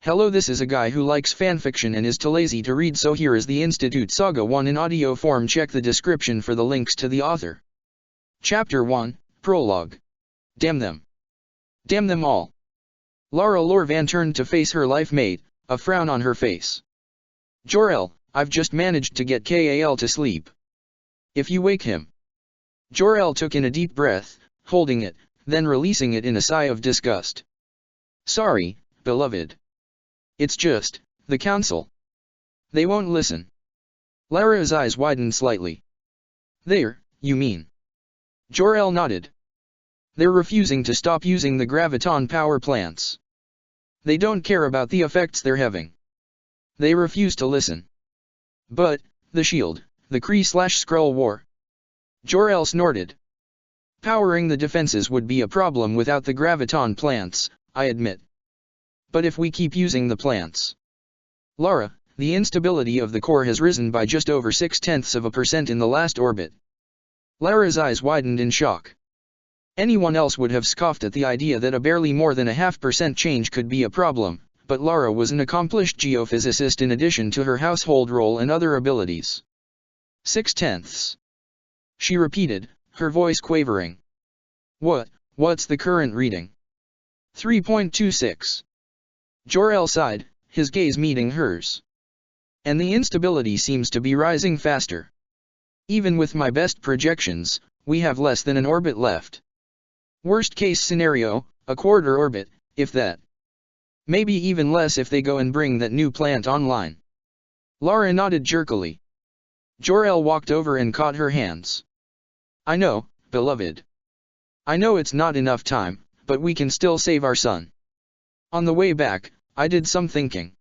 Hello, this is a guy who likes fanfiction and is too lazy to read, so here is the Institute Saga 1 in audio form. Check the description for the links to the author. Chapter 1, Prologue. Damn them. Damn them all. Lara Lorvan turned to face her life mate, a frown on her face. Jor-El, I've just managed to get Kal to sleep. If you wake him. Jor-El took in a deep breath, holding it, then releasing it in a sigh of disgust. Sorry, beloved. It's just, the council. They won't listen. Lara's eyes widened slightly. There, you mean? Jor-El nodded. They're refusing to stop using the graviton power plants. They don't care about the effects they're having. They refuse to listen. But, the shield, the Kree/Skrull war. Jor-El snorted. Powering the defenses would be a problem without the graviton plants, I admit. But if we keep using the plants. Lara, the instability of the core has risen by just over 0.6% in the last orbit. Lara's eyes widened in shock. Anyone else would have scoffed at the idea that a barely more than a 0.5% change could be a problem, but Lara was an accomplished geophysicist in addition to her household role and other abilities. 0.6. She repeated, her voice quavering. What's the current reading? 3.26. Jor-El sighed, his gaze meeting hers. And the instability seems to be rising faster. Even with my best projections, we have less than an orbit left. Worst case scenario, a quarter orbit, if that. Maybe even less if they go and bring that new plant online. Lara nodded jerkily. Jor-El walked over and caught her hands. I know, beloved. I know it's not enough time, but we can still save our son. On the way back, I did some thinking.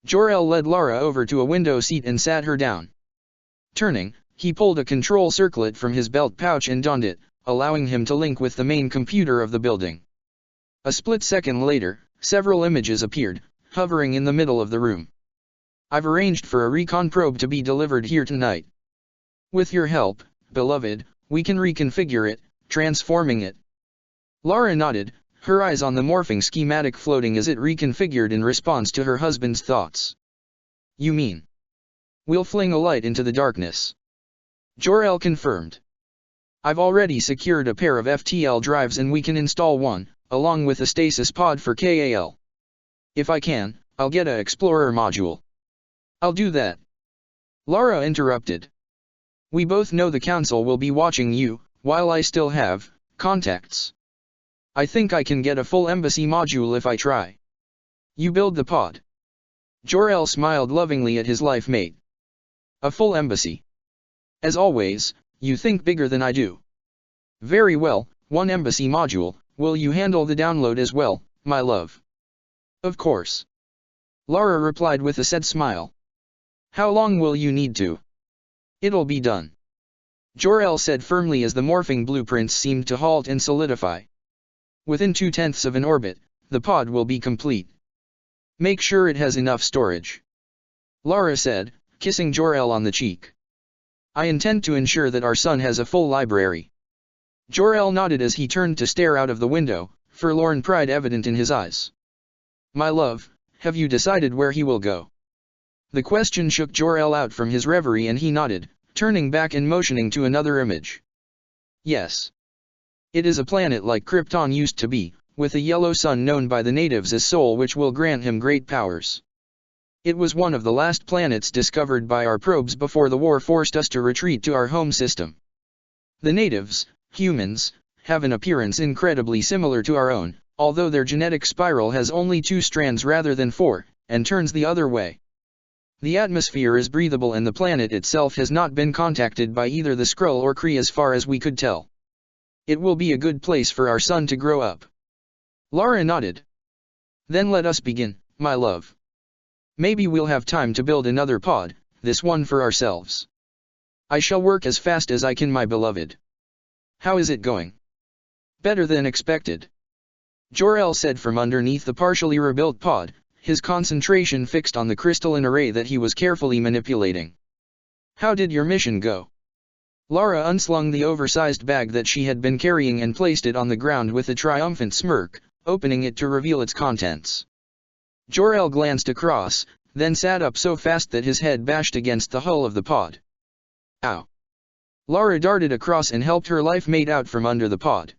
Jor-El led Lara over to a window seat and sat her down. Turning, he pulled a control circlet from his belt pouch and donned it, allowing him to link with the main computer of the building. A split second later, several images appeared, hovering in the middle of the room. I've arranged for a recon probe to be delivered here tonight. With your help, beloved, we can reconfigure it, transforming it. Lara nodded, her eyes on the morphing schematic floating as it reconfigured in response to her husband's thoughts. You mean? We'll fling a light into the darkness. Jor-El confirmed. I've already secured a pair of FTL drives and we can install one, along with a stasis pod for Kal. If I can, I'll get a Explorer module. I'll do that. Lara interrupted. We both know the council will be watching you, while I still have contacts. I think I can get a full embassy module if I try. You build the pod. Jor-El smiled lovingly at his life mate. A full embassy. As always, you think bigger than I do. Very well, one embassy module. Will you handle the download as well, my love? Of course. Lara replied with a sad smile. How long will you need to? It'll be done. Jor-El said firmly as the morphing blueprints seemed to halt and solidify. Within 0.2 of an orbit, the pod will be complete. Make sure it has enough storage. Lara said, kissing Jor-El on the cheek. I intend to ensure that our son has a full library. Jor-El nodded as he turned to stare out of the window, forlorn pride evident in his eyes. My love, have you decided where he will go? The question shook Jor-El out from his reverie and he nodded, turning back and motioning to another image. Yes. It is a planet like Krypton used to be, with a yellow sun known by the natives as Sol, which will grant him great powers. It was one of the last planets discovered by our probes before the war forced us to retreat to our home system. The natives, humans, have an appearance incredibly similar to our own, although their genetic spiral has only 2 strands rather than 4, and turns the other way. The atmosphere is breathable and the planet itself has not been contacted by either the Skrull or Kree as far as we could tell. It will be a good place for our son to grow up. Lara nodded. Then let us begin, my love. Maybe we'll have time to build another pod, this one for ourselves. I shall work as fast as I can, my beloved. How is it going? Better than expected. Jor-El said from underneath the partially rebuilt pod, his concentration fixed on the crystalline array that he was carefully manipulating. How did your mission go? Lara unslung the oversized bag that she had been carrying and placed it on the ground with a triumphant smirk, opening it to reveal its contents. Jor-El glanced across, then sat up so fast that his head bashed against the hull of the pod. Ow! Lara darted across and helped her life mate out from under the pod.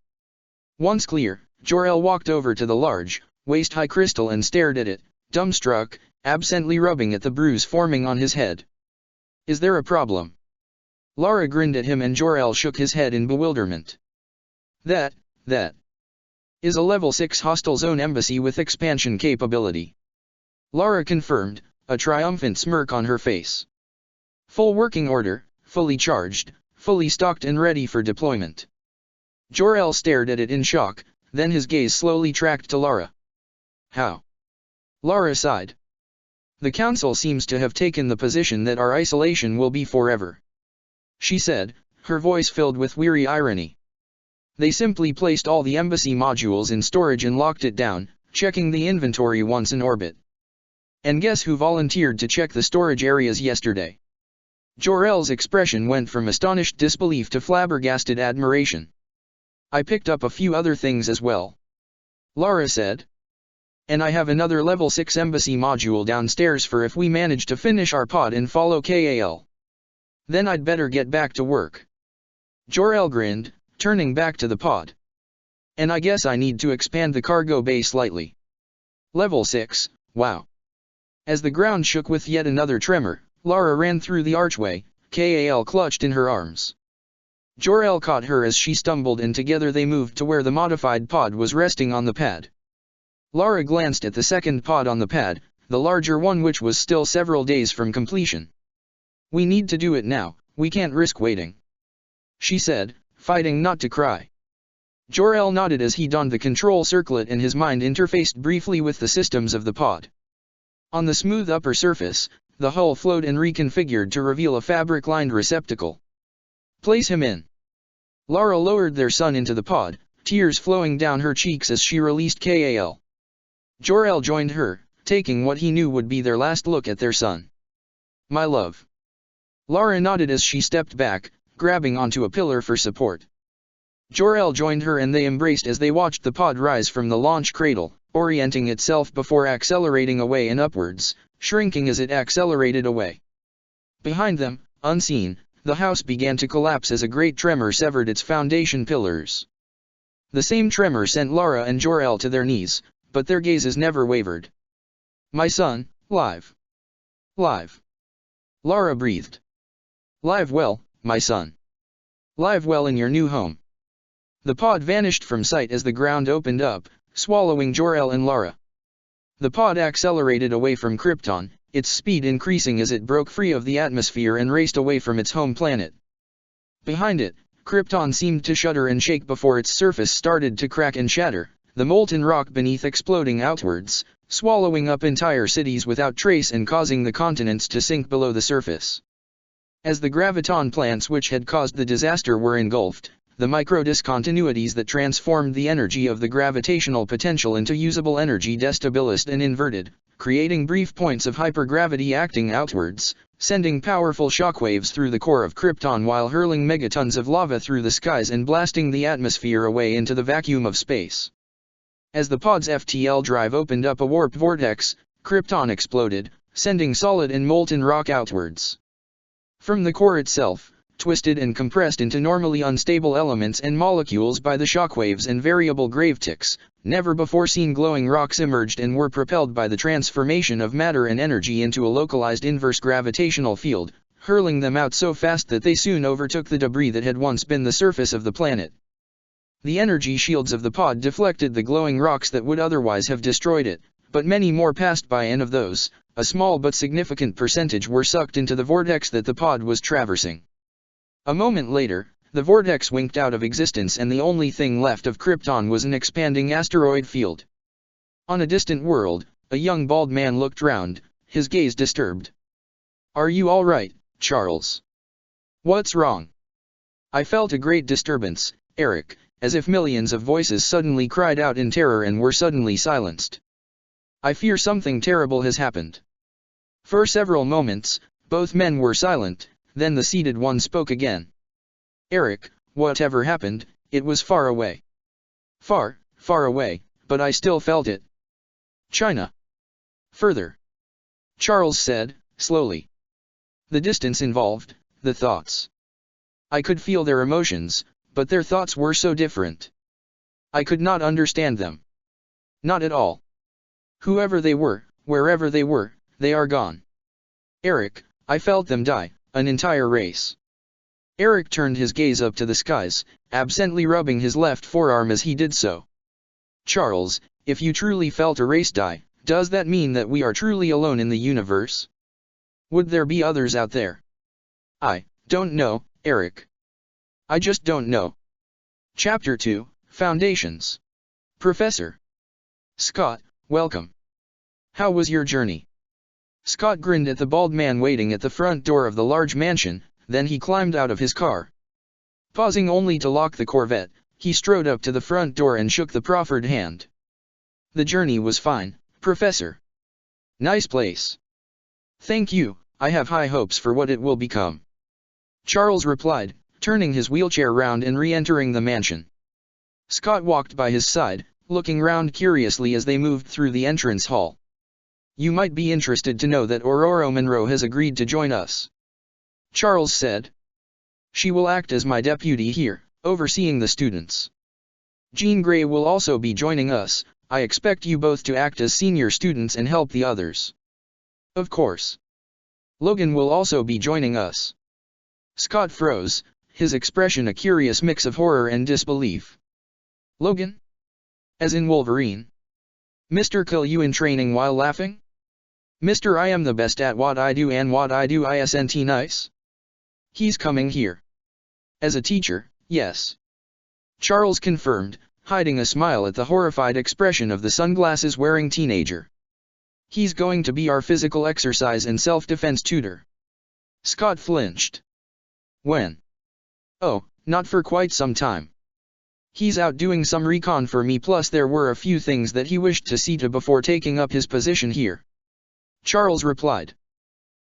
Once clear, Jor-El walked over to the large, waist-high crystal and stared at it, dumbstruck, absently rubbing at the bruise forming on his head. Is there a problem? Lara grinned at him and Jor-El shook his head in bewilderment. That is a level 6 hostile zone embassy with expansion capability. Lara confirmed, a triumphant smirk on her face. Full working order, fully charged, fully stocked and ready for deployment. Jor-El stared at it in shock, then his gaze slowly tracked to Lara. How? Lara sighed. The Council seems to have taken the position that our isolation will be forever. She said, her voice filled with weary irony. They simply placed all the embassy modules in storage and locked it down, checking the inventory once in orbit. And guess who volunteered to check the storage areas yesterday? Jor-El's expression went from astonished disbelief to flabbergasted admiration. I picked up a few other things as well. Lara said. And I have another level 6 embassy module downstairs for if we manage to finish our pod and follow Kal. Then I'd better get back to work. Jor-El grinned, turning back to the pod. And I guess I need to expand the cargo bay slightly. Level 6, wow. As the ground shook with yet another tremor, Lara ran through the archway, Kal clutched in her arms. Jor-El caught her as she stumbled and together they moved to where the modified pod was resting on the pad. Lara glanced at the second pod on the pad, the larger one which was still several days from completion. We need to do it now, we can't risk waiting. She said, fighting not to cry. Jor-El nodded as he donned the control circlet and his mind interfaced briefly with the systems of the pod. On the smooth upper surface, the hull flowed and reconfigured to reveal a fabric-lined receptacle. Place him in. Lara lowered their son into the pod, tears flowing down her cheeks as she released Kal. Jor-El joined her, taking what he knew would be their last look at their son. My love. Lara nodded as she stepped back, grabbing onto a pillar for support. Jor-El joined her and they embraced as they watched the pod rise from the launch cradle, orienting itself before accelerating away and upwards, shrinking as it accelerated away. Behind them, unseen, the house began to collapse as a great tremor severed its foundation pillars. The same tremor sent Lara and Jor-El to their knees, but their gazes never wavered. My son, live. Live. Lara breathed. Live well, my son. Live well in your new home. The pod vanished from sight as the ground opened up, swallowing Jor-El and Lara. The pod accelerated away from Krypton, its speed increasing as it broke free of the atmosphere and raced away from its home planet. Behind it, Krypton seemed to shudder and shake before its surface started to crack and shatter, the molten rock beneath exploding outwards, swallowing up entire cities without trace and causing the continents to sink below the surface. As the graviton plants which had caused the disaster were engulfed, the micro-discontinuities that transformed the energy of the gravitational potential into usable energy destabilized and inverted, creating brief points of hypergravity acting outwards, sending powerful shockwaves through the core of Krypton while hurling megatons of lava through the skies and blasting the atmosphere away into the vacuum of space. As the pod's FTL drive opened up a warp vortex, Krypton exploded, sending solid and molten rock outwards. From the core itself, twisted and compressed into normally unstable elements and molecules by the shockwaves and variable gravitics, never before seen glowing rocks emerged and were propelled by the transformation of matter and energy into a localized inverse gravitational field, hurling them out so fast that they soon overtook the debris that had once been the surface of the planet. The energy shields of the pod deflected the glowing rocks that would otherwise have destroyed it, but many more passed by and of those, a small but significant percentage were sucked into the vortex that the pod was traversing. A moment later, the vortex winked out of existence and the only thing left of Krypton was an expanding asteroid field. On a distant world, a young bald man looked round, his gaze disturbed. Are you all right, Charles? What's wrong? I felt a great disturbance, Eric, as if millions of voices suddenly cried out in terror and were suddenly silenced. I fear something terrible has happened. For several moments, both men were silent, then the seated one spoke again. Eric, whatever happened, it was far away. Far, far away, but I still felt it. China. Further, Charles said, slowly. The distance involved, the thoughts. I could feel their emotions, but their thoughts were so different. I could not understand them. Not at all. Whoever they were, wherever they were, they are gone. Eric, I felt them die, an entire race. Eric turned his gaze up to the skies, absently rubbing his left forearm as he did so. Charles, if you truly felt a race die, does that mean that we are truly alone in the universe? Would there be others out there? I don't know, Eric. I just don't know. Chapter 2, Foundations. Professor Scott, welcome. How was your journey? Scott grinned at the bald man waiting at the front door of the large mansion, then he climbed out of his car. Pausing only to lock the Corvette, he strode up to the front door and shook the proffered hand. The journey was fine, Professor. Nice place. Thank you, I have high hopes for what it will become. Charles replied, turning his wheelchair round and re-entering the mansion. Scott walked by his side, looking round curiously as they moved through the entrance hall. You might be interested to know that Aurora Monroe has agreed to join us. Charles said. She will act as my deputy here, overseeing the students. Jean Grey will also be joining us. I expect you both to act as senior students and help the others. Of course. Logan will also be joining us. Scott froze, his expression a curious mix of horror and disbelief. Logan? As in Wolverine? Mr. Kill you in training while laughing? Mr. I am the best at what I do and what I do isn't nice? He's coming here. As a teacher, yes. Charles confirmed, hiding a smile at the horrified expression of the sunglasses-wearing teenager. He's going to be our physical exercise and self-defense tutor. Scott flinched. When? Oh, not for quite some time. He's out doing some recon for me, plus there were a few things that he wished to see to before taking up his position here. Charles replied.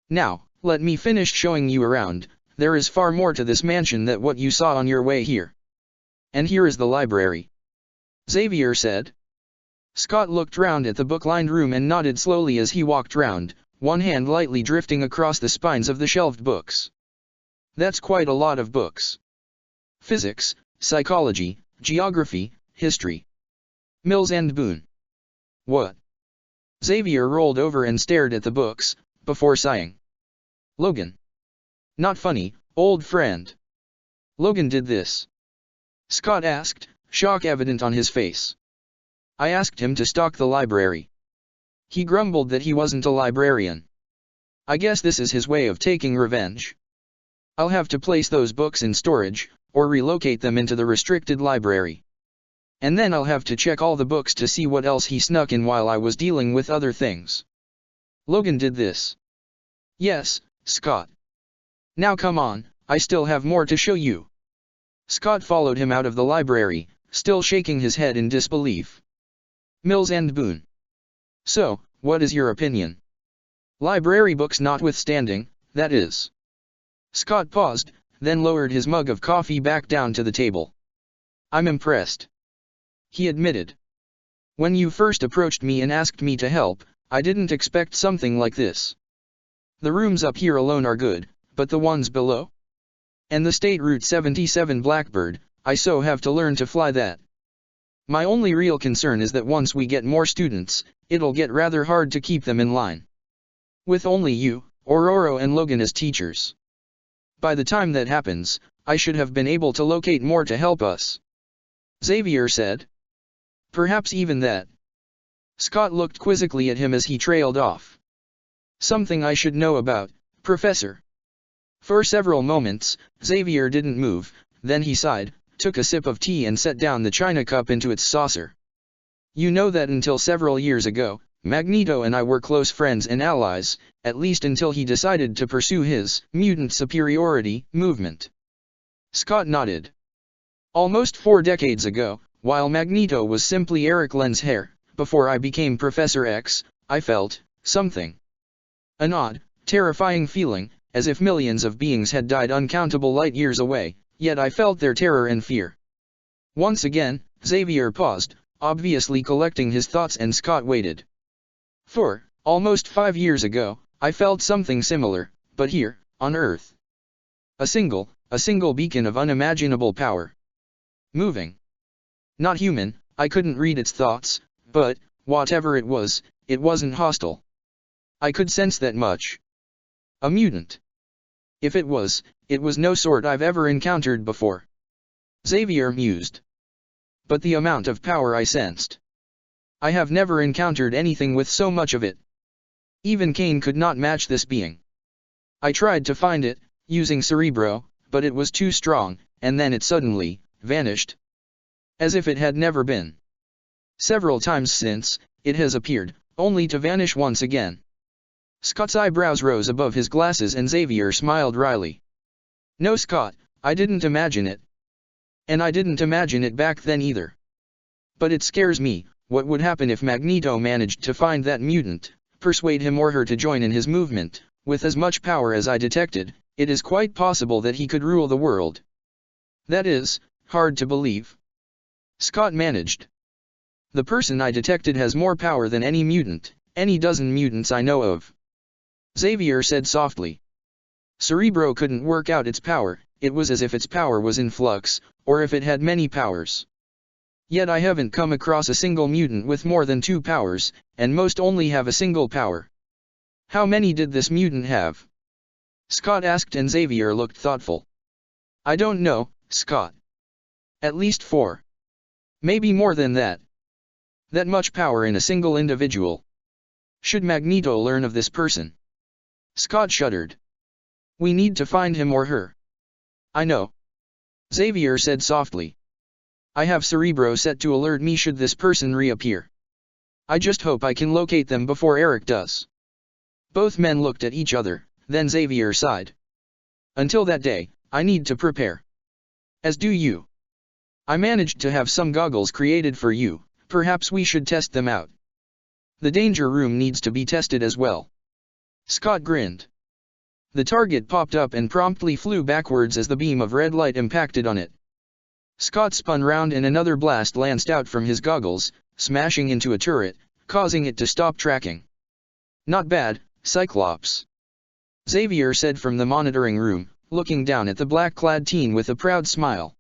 Now, let me finish showing you around. There is far more to this mansion than what you saw on your way here. And here is the library. Xavier said. Scott looked round at the book-lined room and nodded slowly as he walked round, one hand lightly drifting across the spines of the shelved books. That's quite a lot of books. Physics, psychology, geography, history. Mills and Boone. What? Xavier rolled over and stared at the books, before sighing. Logan. Not funny, old friend. Logan did this. Scott asked, shock evident on his face. I asked him to stock the library. He grumbled that he wasn't a librarian. I guess this is his way of taking revenge. I'll have to place those books in storage, or relocate them into the restricted library. And then I'll have to check all the books to see what else he snuck in while I was dealing with other things. Logan did this. Yes, Scott. Now come on, I still have more to show you. Scott followed him out of the library, still shaking his head in disbelief. Mills and Boone. So, what is your opinion? Library books notwithstanding, that is. Scott paused, then lowered his mug of coffee back down to the table. I'm impressed. He admitted. When you first approached me and asked me to help, I didn't expect something like this. The rooms up here alone are good, but the ones below? And the State Route 77 Blackbird, I so have to learn to fly that. My only real concern is that once we get more students, it'll get rather hard to keep them in line. With only you, Aurora and Logan as teachers. By the time that happens, I should have been able to locate more to help us. Xavier said. Perhaps even that. Scott looked quizzically at him as he trailed off. Something I should know about, Professor. For several moments, Xavier didn't move, then he sighed, took a sip of tea and set down the china cup into its saucer. You know that until several years ago, Magneto and I were close friends and allies, at least until he decided to pursue his mutant superiority movement. Scott nodded. Almost 4 decades ago, while Magneto was simply Eric Len's hair, before I became Professor X, I felt something. An odd, terrifying feeling, as if millions of beings had died uncountable light years away, yet I felt their terror and fear. Once again, Xavier paused, obviously collecting his thoughts, and Scott waited. For Almost 5 years ago, I felt something similar, but here, on Earth. A single beacon of unimaginable power. Moving. Not human, I couldn't read its thoughts, but, whatever it wasn't hostile. I could sense that much. A mutant. If it was no sort I've ever encountered before. Xavier mused. But the amount of power I sensed. I have never encountered anything with so much of it. Even Cain could not match this being. I tried to find it, using Cerebro, but it was too strong, and then it suddenly vanished. As if it had never been. Several times since, it has appeared, only to vanish once again. Scott's eyebrows rose above his glasses and Xavier smiled wryly. No, Scott, I didn't imagine it. And I didn't imagine it back then either. But it scares me. What would happen if Magneto managed to find that mutant, persuade him or her to join in his movement? With as much power as I detected, it is quite possible that he could rule the world. That is hard to believe. Scott managed. The person I detected has more power than any mutant, any dozen mutants I know of. Xavier said softly. Cerebro couldn't work out its power, it was as if its power was in flux, or if it had many powers. Yet I haven't come across a single mutant with more than 2 powers, and most only have a single power. How many did this mutant have? Scott asked and Xavier looked thoughtful. I don't know, Scott. At least 4. Maybe more than that. That much power in a single individual. Should Magneto learn of this person? Scott shuddered. We need to find him or her. I know. Xavier said softly. I have Cerebro set to alert me should this person reappear. I just hope I can locate them before Eric does. Both men looked at each other, then Xavier sighed. Until that day, I need to prepare. As do you. I managed to have some goggles created for you, perhaps we should test them out. The danger room needs to be tested as well. Scott grinned. The target popped up and promptly flew backwards as the beam of red light impacted on it. Scott spun round and another blast lanced out from his goggles, smashing into a turret, causing it to stop tracking. Not bad, Cyclops. Xavier said from the monitoring room, looking down at the black-clad teen with a proud smile.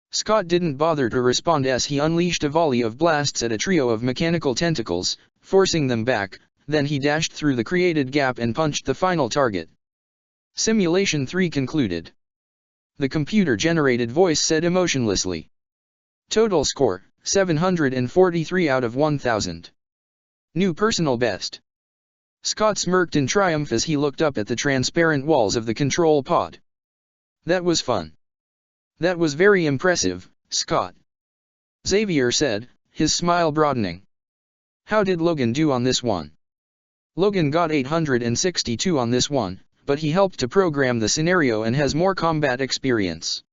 Scott didn't bother to respond as he unleashed a volley of blasts at a trio of mechanical tentacles, forcing them back, then he dashed through the created gap and punched the final target. Simulation 3 concluded. The computer-generated voice said emotionlessly. Total score, 743 out of 1000. New personal best. Scott smirked in triumph as he looked up at the transparent walls of the control pod. That was fun. That was very impressive, Scott. Xavier said, his smile broadening. How did Logan do on this one? Logan got 862 on this one, but he helped to program the scenario and has more combat experience.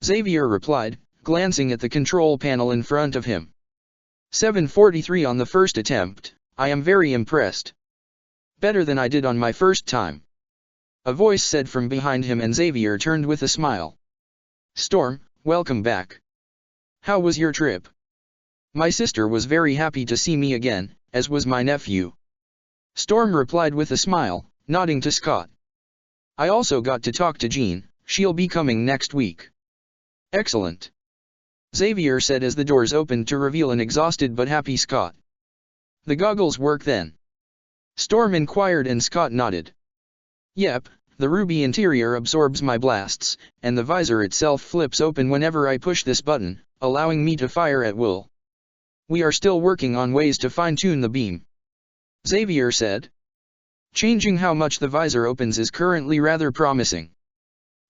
Xavier replied, glancing at the control panel in front of him. 743 on the first attempt, I am very impressed. Better than I did on my first time. A voice said from behind him and Xavier turned with a smile. Storm, welcome back. How was your trip? My sister was very happy to see me again, as was my nephew. Storm replied with a smile, nodding to Scott. I also got to talk to Jean, she'll be coming next week. Excellent. Xavier said as the doors opened to reveal an exhausted but happy Scott. The goggles work then? Storm inquired and Scott nodded. Yep, the ruby interior absorbs my blasts, and the visor itself flips open whenever I push this button, allowing me to fire at will. We are still working on ways to fine-tune the beam. Xavier said. Changing how much the visor opens is currently rather promising.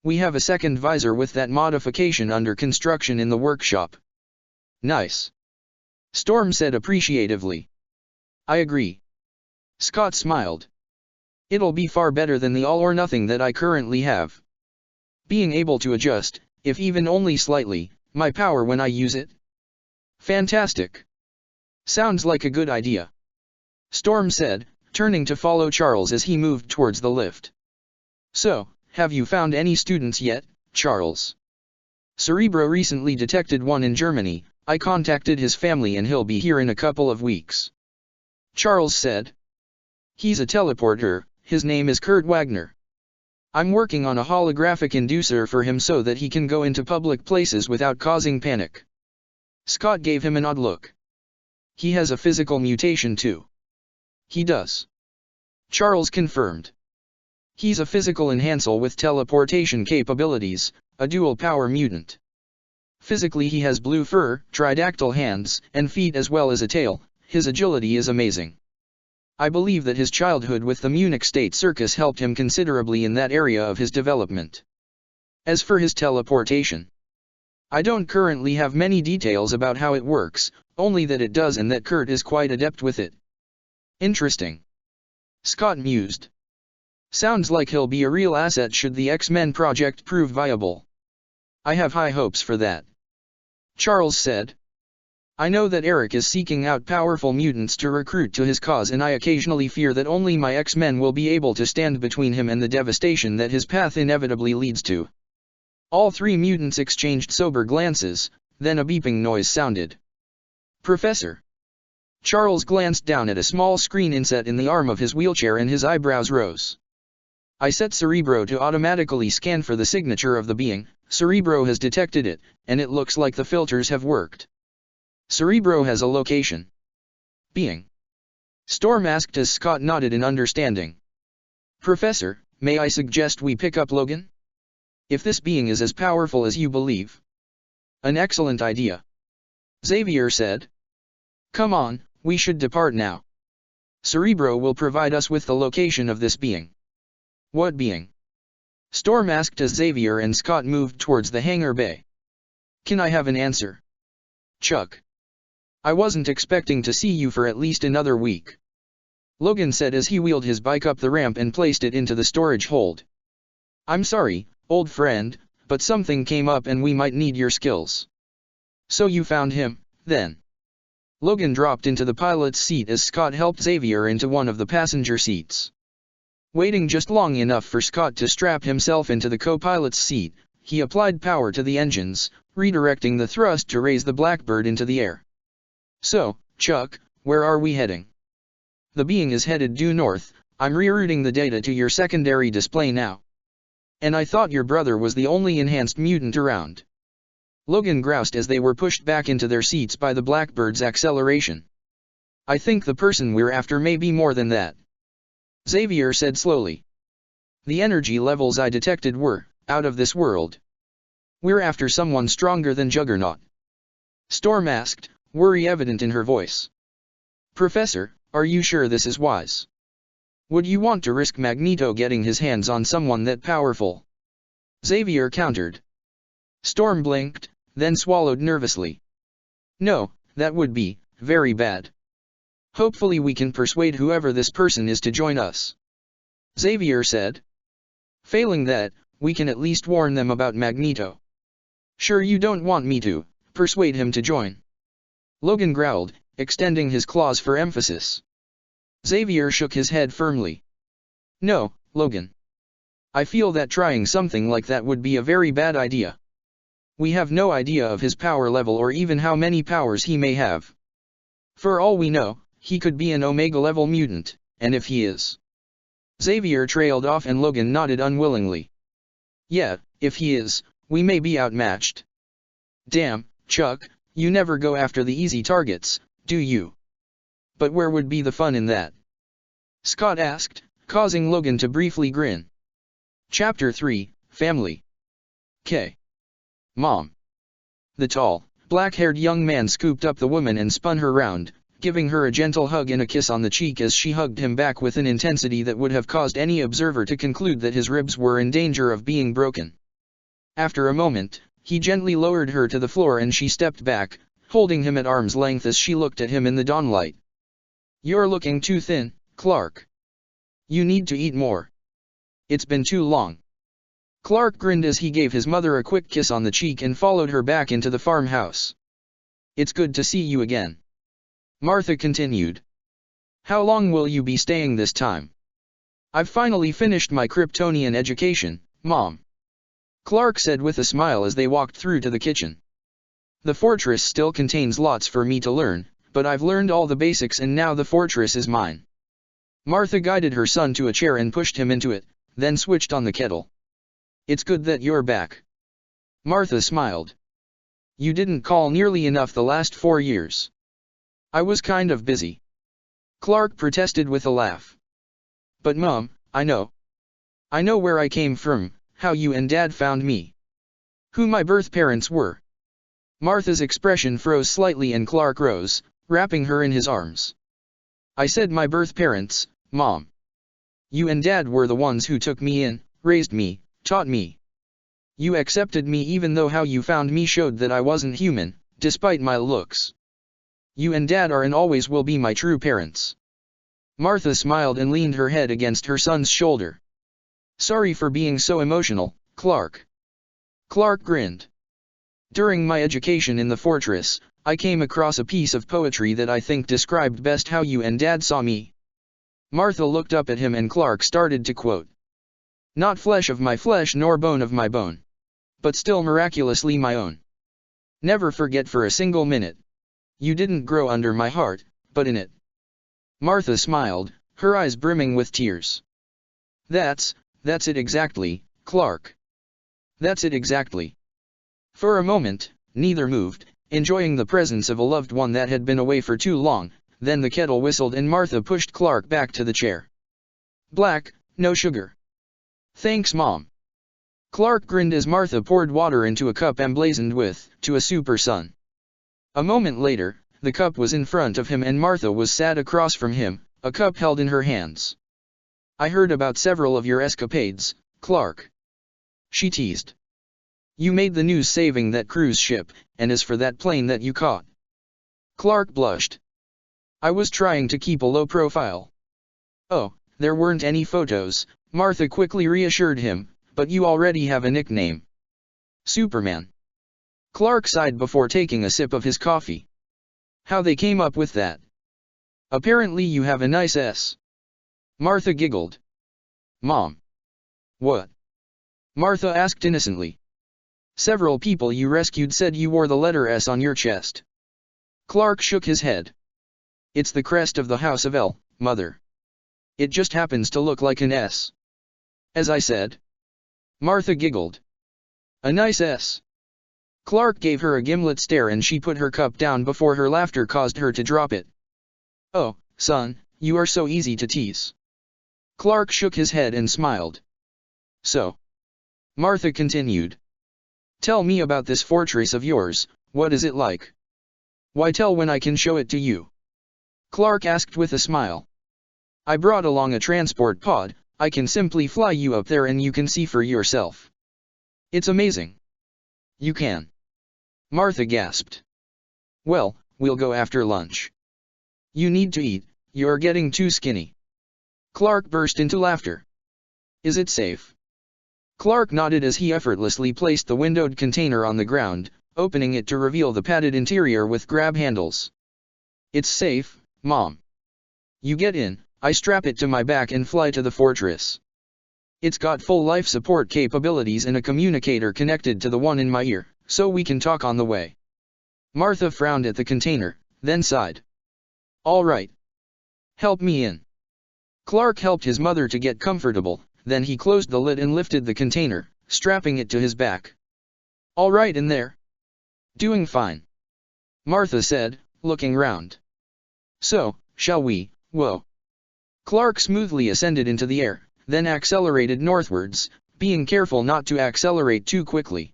We have a second visor with that modification under construction in the workshop. Nice. Storm said appreciatively. I agree. Scott smiled. It'll be far better than the all-or-nothing that I currently have. Being able to adjust, if even only slightly, my power when I use it. Fantastic. Sounds like a good idea. Storm said, turning to follow Charles as he moved towards the lift. So, have you found any students yet, Charles? Cerebro recently detected one in Germany, I contacted his family and he'll be here in a couple of weeks. Charles said. He's a teleporter, his name is Kurt Wagner. I'm working on a holographic inducer for him so that he can go into public places without causing panic. Scott gave him an odd look. He has a physical mutation too. He does. Charles confirmed. He's a physical enhancer with teleportation capabilities, a dual-power mutant. Physically he has blue fur, tridactyl hands, and feet as well as a tail. His agility is amazing. I believe that his childhood with the Munich State Circus helped him considerably in that area of his development. As for his teleportation, I don't currently have many details about how it works, only that it does and that Kurt is quite adept with it. Interesting. Scott mused. Sounds like he'll be a real asset should the X-Men project prove viable. I have high hopes for that. Charles said. I know that Eric is seeking out powerful mutants to recruit to his cause, and I occasionally fear that only my X-Men will be able to stand between him and the devastation that his path inevitably leads to. All three mutants exchanged sober glances, then a beeping noise sounded. Professor. Charles glanced down at a small screen inset in the arm of his wheelchair and his eyebrows rose. I set Cerebro to automatically scan for the signature of the being. Cerebro has detected it, and it looks like the filters have worked. Cerebro has a location. Being. Storm asked as Scott nodded in understanding. Professor, may I suggest we pick up Logan? If this being is as powerful as you believe. An excellent idea. Xavier said. Come on, we should depart now. Cerebro will provide us with the location of this being. What being? Storm asked as Xavier and Scott moved towards the hangar bay. Can I have an answer? Chuck. I wasn't expecting to see you for at least another week. Logan said as he wheeled his bike up the ramp and placed it into the storage hold. I'm sorry, old friend, but something came up and we might need your skills. So you found him, then? Logan dropped into the pilot's seat as Scott helped Xavier into one of the passenger seats. Waiting just long enough for Scott to strap himself into the co-pilot's seat, he applied power to the engines, redirecting the thrust to raise the Blackbird into the air. So, Chuck, where are we heading? The being is headed due north. I'm rerouting the data to your secondary display now. And I thought your brother was the only enhanced mutant around. Logan groused as they were pushed back into their seats by the Blackbird's acceleration. I think the person we're after may be more than that. Xavier said slowly. The energy levels I detected were out of this world. We're after someone stronger than Juggernaut. Storm asked, worry evident in her voice. Professor, are you sure this is wise? Would you want to risk Magneto getting his hands on someone that powerful? Xavier countered. Storm blinked, then swallowed nervously. No, that would be very bad. Hopefully we can persuade whoever this person is to join us. Xavier said. Failing that, we can at least warn them about Magneto. Sure you don't want me to persuade him to join? Logan growled, extending his claws for emphasis. Xavier shook his head firmly. No, Logan. I feel that trying something like that would be a very bad idea. We have no idea of his power level or even how many powers he may have. For all we know, he could be an Omega-level mutant, and if he is... Xavier trailed off and Logan nodded unwillingly. Yeah, if he is, we may be outmatched. Damn, Chuck, you never go after the easy targets, do you? But where would be the fun in that? Scott asked, causing Logan to briefly grin. Chapter 3, Family. K. Mom. The tall, black-haired young man scooped up the woman and spun her round, giving her a gentle hug and a kiss on the cheek as she hugged him back with an intensity that would have caused any observer to conclude that his ribs were in danger of being broken. After a moment, he gently lowered her to the floor and she stepped back, holding him at arm's length as she looked at him in the dawnlight. You're looking too thin, Clark. You need to eat more. It's been too long. Clark grinned as he gave his mother a quick kiss on the cheek and followed her back into the farmhouse. It's good to see you again. Martha continued. How long will you be staying this time? I've finally finished my Kryptonian education, Mom. Clark said with a smile as they walked through to the kitchen. The fortress still contains lots for me to learn, but I've learned all the basics and now the fortress is mine. Martha guided her son to a chair and pushed him into it, then switched on the kettle. "It's good that you're back." Martha smiled. "You didn't call nearly enough the last 4 years." "I was kind of busy." Clark protested with a laugh. "But Mom, I know. I know where I came from, how you and Dad found me. Who my birth parents were." Martha's expression froze slightly and Clark rose, wrapping her in his arms. "I said my birth parents, Mom. You and Dad were the ones who took me in, raised me, taught me. You accepted me even though how you found me showed that I wasn't human, despite my looks. You and Dad are and always will be my true parents." Martha smiled and leaned her head against her son's shoulder. "Sorry for being so emotional, Clark." Clark grinned. "During my education in the fortress, I came across a piece of poetry that I think described best how you and Dad saw me." Martha looked up at him and Clark started to quote. "Not flesh of my flesh nor bone of my bone, but still miraculously my own. Never forget for a single minute. You didn't grow under my heart, but in it." Martha smiled, her eyes brimming with tears. That's it exactly, Clark. That's it exactly." For a moment, neither moved, enjoying the presence of a loved one that had been away for too long. Then the kettle whistled and Martha pushed Clark back to the chair. "Black, no sugar." "Thanks, Mom." Clark grinned as Martha poured water into a cup emblazoned with, "To a Super Son." A moment later, the cup was in front of him and Martha was sat across from him, a cup held in her hands. "I heard about several of your escapades, Clark," she teased. "You made the news saving that cruise ship, and as for that plane that you caught." Clark blushed. "I was trying to keep a low profile." "Oh, there weren't any photos," Martha quickly reassured him, "but you already have a nickname. Superman." Clark sighed before taking a sip of his coffee. "How they came up with that?" "Apparently you have a nice S." Martha giggled. "Mom." "What?" Martha asked innocently. "Several people you rescued said you wore the letter S on your chest." Clark shook his head. "It's the crest of the House of L, Mother. It just happens to look like an S." "As I said." Martha giggled. "A nice S." Clark gave her a gimlet stare and she put her cup down before her laughter caused her to drop it. "Oh, son, you are so easy to tease." Clark shook his head and smiled. "So," Martha continued, "tell me about this fortress of yours, what is it like?" "Why tell when I can show it to you?" Clark asked with a smile. "I brought along a transport pod, I can simply fly you up there and you can see for yourself. It's amazing." "You can?" Martha gasped. "Well, we'll go after lunch." "You need to eat, you're getting too skinny." Clark burst into laughter. "Is it safe?" Clark nodded as he effortlessly placed the windowed container on the ground, opening it to reveal the padded interior with grab handles. "It's safe, Mom. You get in, I strap it to my back and fly to the fortress. It's got full life support capabilities and a communicator connected to the one in my ear, so we can talk on the way." Martha frowned at the container, then sighed. "All right. Help me in." Clark helped his mother to get comfortable, then he closed the lid and lifted the container, strapping it to his back. "All right in there?" "Doing fine," Martha said, looking round. "So, shall we?" "Whoa." Clark smoothly ascended into the air, then accelerated northwards, being careful not to accelerate too quickly.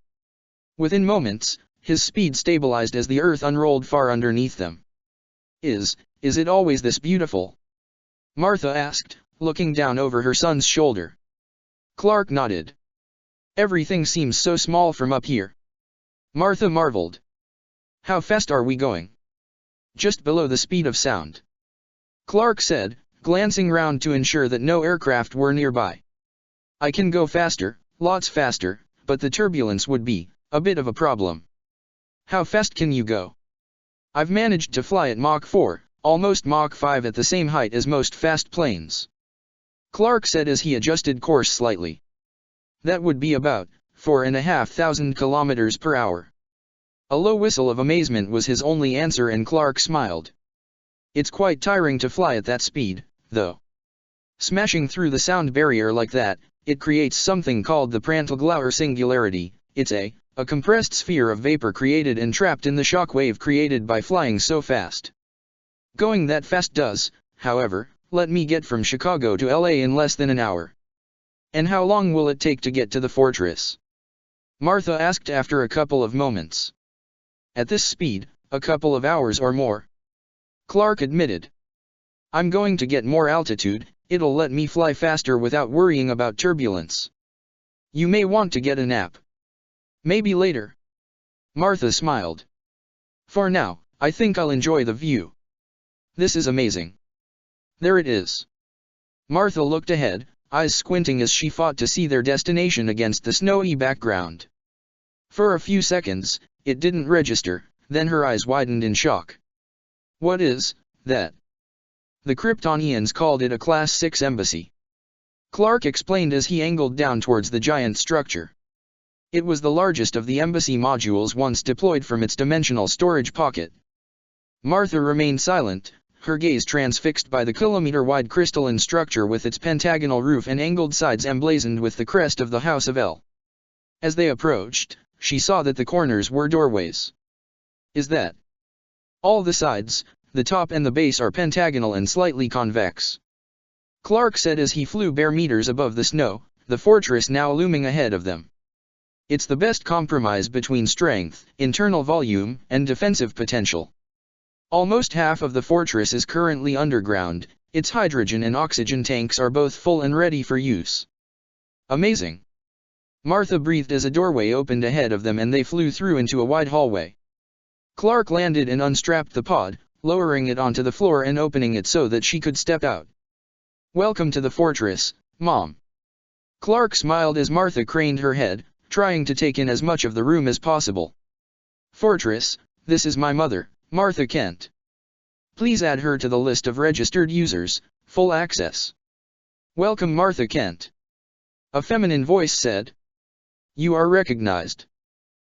Within moments, his speed stabilized as the earth unrolled far underneath them. Is it always this beautiful?" Martha asked, looking down over her son's shoulder. Clark nodded. "Everything seems so small from up here." Martha marveled. "How fast are we going?" "Just below the speed of sound," Clark said, glancing round to ensure that no aircraft were nearby. "I can go faster, lots faster, but the turbulence would be a bit of a problem." "How fast can you go?" "I've managed to fly at Mach 4, almost Mach 5 at the same height as most fast planes," Clark said as he adjusted course slightly. "That would be about 4,500 kilometers per hour." A low whistle of amazement was his only answer and Clark smiled. "It's quite tiring to fly at that speed, though." Smashing through the sound barrier like that, it creates something called the Prantl-Glauer singularity. It's a compressed sphere of vapor created and trapped in the shock wave created by flying so fast. Going that fast does, however, let me get from Chicago to LA in less than an hour. And how long will it take to get to the fortress? Martha asked after a couple of moments. At this speed, a couple of hours or more. Clark admitted. I'm going to get more altitude, it'll let me fly faster without worrying about turbulence. You may want to get a nap. Maybe later. Martha smiled. For now, I think I'll enjoy the view. This is amazing. There it is. Martha looked ahead, eyes squinting as she fought to see their destination against the snowy background. For a few seconds, it didn't register, then her eyes widened in shock. What is that? The Kryptonians called it a Class 6 embassy. Clark explained as he angled down towards the giant structure. It was the largest of the embassy modules once deployed from its dimensional storage pocket. Martha remained silent, her gaze transfixed by the kilometer-wide crystalline structure with its pentagonal roof and angled sides emblazoned with the crest of the House of L. As they approached, she saw that the corners were doorways. Is that? All the sides, the top and the base are pentagonal and slightly convex. Clark said as he flew bare meters above the snow, the fortress now looming ahead of them. It's the best compromise between strength, internal volume, and defensive potential. Almost half of the fortress is currently underground, its hydrogen and oxygen tanks are both full and ready for use. Amazing. Martha breathed as a doorway opened ahead of them and they flew through into a wide hallway. Clark landed and unstrapped the pod, lowering it onto the floor and opening it so that she could step out. Welcome to the fortress, Mom. Clark smiled as Martha craned her head, trying to take in as much of the room as possible. Fortress, this is my mother, Martha Kent. Please add her to the list of registered users, full access. Welcome Martha Kent. A feminine voice said. You are recognized.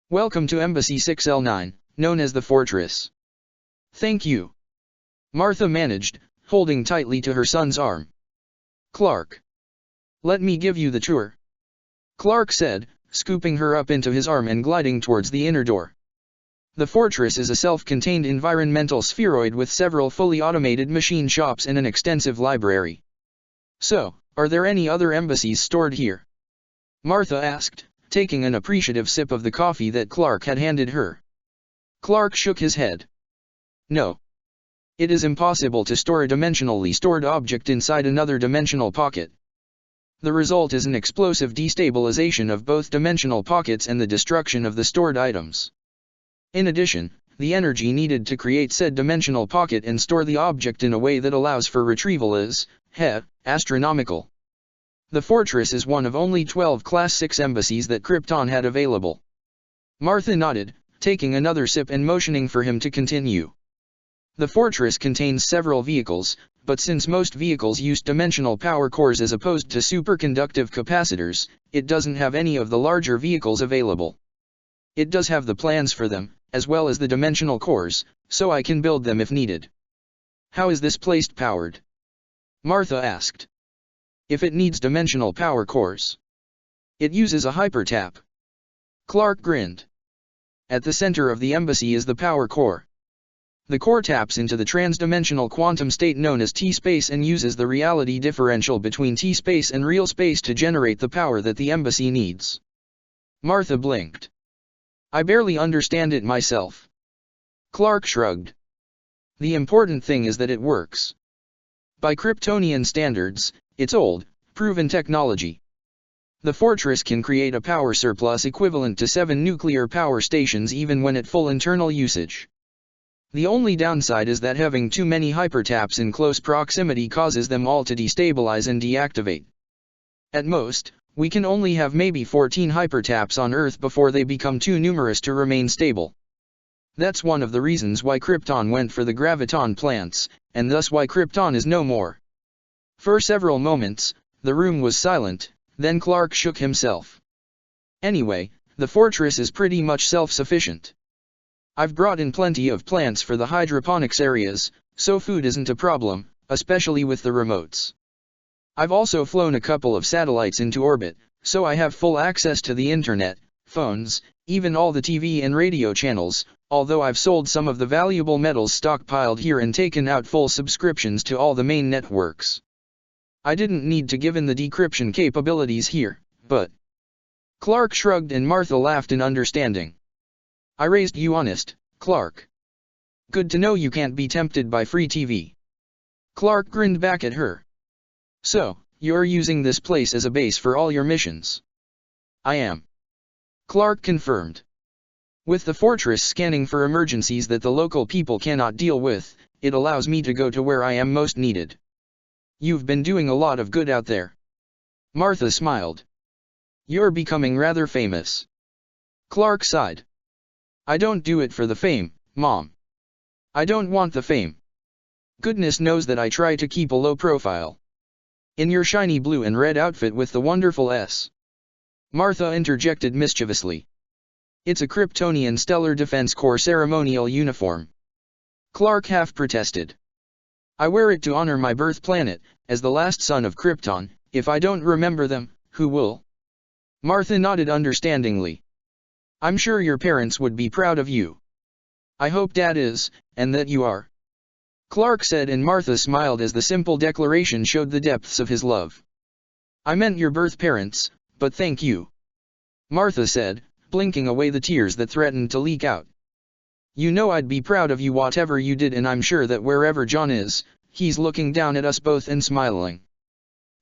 Welcome to Embassy 6L9, known as the Fortress. Thank you. Martha managed, holding tightly to her son's arm. Clark. Let me give you the tour. Clark said, scooping her up into his arm and gliding towards the inner door. The fortress is a self-contained environmental spheroid with several fully automated machine shops and an extensive library. So, are there any other embassies stored here? Martha asked, taking an appreciative sip of the coffee that Clark had handed her. Clark shook his head. No. It is impossible to store a dimensionally stored object inside another dimensional pocket. The result is an explosive destabilization of both dimensional pockets and the destruction of the stored items. In addition, the energy needed to create said dimensional pocket and store the object in a way that allows for retrieval is, astronomical. The fortress is one of only 12 Class 6 embassies that Krypton had available. Martha nodded, taking another sip and motioning for him to continue. The fortress contains several vehicles, but since most vehicles use dimensional power cores as opposed to superconductive capacitors, it doesn't have any of the larger vehicles available. It does have the plans for them, as well as the dimensional cores, so I can build them if needed. How is this place powered? Martha asked. If it needs dimensional power cores. It uses a hypertap. Clark grinned. At the center of the embassy is the power core. The core taps into the transdimensional quantum state known as T-space and uses the reality differential between T-space and real space to generate the power that the embassy needs. Martha blinked. I barely understand it myself. Clark shrugged. The important thing is that it works. By Kryptonian standards, it's old, proven technology. The fortress can create a power surplus equivalent to 7 nuclear power stations even when at full internal usage. The only downside is that having too many hypertaps in close proximity causes them all to destabilize and deactivate. At most, we can only have maybe 14 hypertaps on Earth before they become too numerous to remain stable. That's one of the reasons why Krypton went for the graviton plants, and thus why Krypton is no more. For several moments, the room was silent, then Clark shook himself. Anyway, the fortress is pretty much self-sufficient. I've brought in plenty of plants for the hydroponics areas, so food isn't a problem, especially with the remotes. I've also flown a couple of satellites into orbit, so I have full access to the internet, phones, even all the TV and radio channels, although I've sold some of the valuable metals stockpiled here and taken out full subscriptions to all the main networks. I didn't need to give in the decryption capabilities here, but... Clark shrugged and Martha laughed in understanding. I raised you honest, Clark. Good to know you can't be tempted by free TV. Clark grinned back at her. So, you're using this place as a base for all your missions? I am. Clark confirmed. With the fortress scanning for emergencies that the local people cannot deal with, it allows me to go to where I am most needed. You've been doing a lot of good out there. Martha smiled. You're becoming rather famous. Clark sighed. I don't do it for the fame, Mom. I don't want the fame. Goodness knows that I try to keep a low profile. In your shiny blue and red outfit with the wonderful S. Martha interjected mischievously. It's a Kryptonian Stellar Defense Corps ceremonial uniform. Clark half protested. I wear it to honor my birth planet, as the last son of Krypton. If I don't remember them, who will? Martha nodded understandingly. I'm sure your parents would be proud of you. I hope Dad is, and that you are. Clark said, and Martha smiled as the simple declaration showed the depths of his love. I meant your birth parents, but thank you. Martha said, blinking away the tears that threatened to leak out. You know I'd be proud of you whatever you did, and I'm sure that wherever John is, he's looking down at us both and smiling.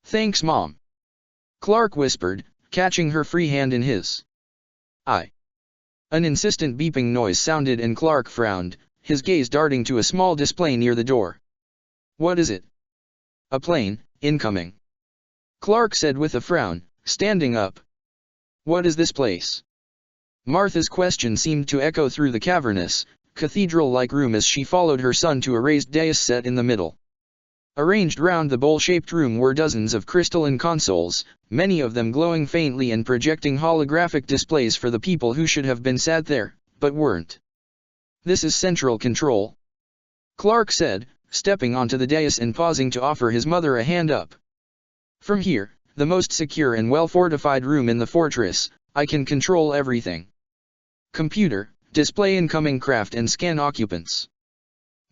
Thanks, Mom. Clark whispered, catching her free hand in his. An insistent beeping noise sounded and Clark frowned, his gaze darting to a small display near the door. What is it? A plane, incoming. Clark said with a frown, standing up. What is this place? Martha's question seemed to echo through the cavernous, cathedral-like room as she followed her son to a raised dais set in the middle. Arranged round the bowl-shaped room were dozens of crystalline consoles, many of them glowing faintly and projecting holographic displays for the people who should have been sat there, but weren't. This is central control. Clark said, stepping onto the dais and pausing to offer his mother a hand up. From here, the most secure and well-fortified room in the fortress, I can control everything. Computer, display incoming craft and scan occupants.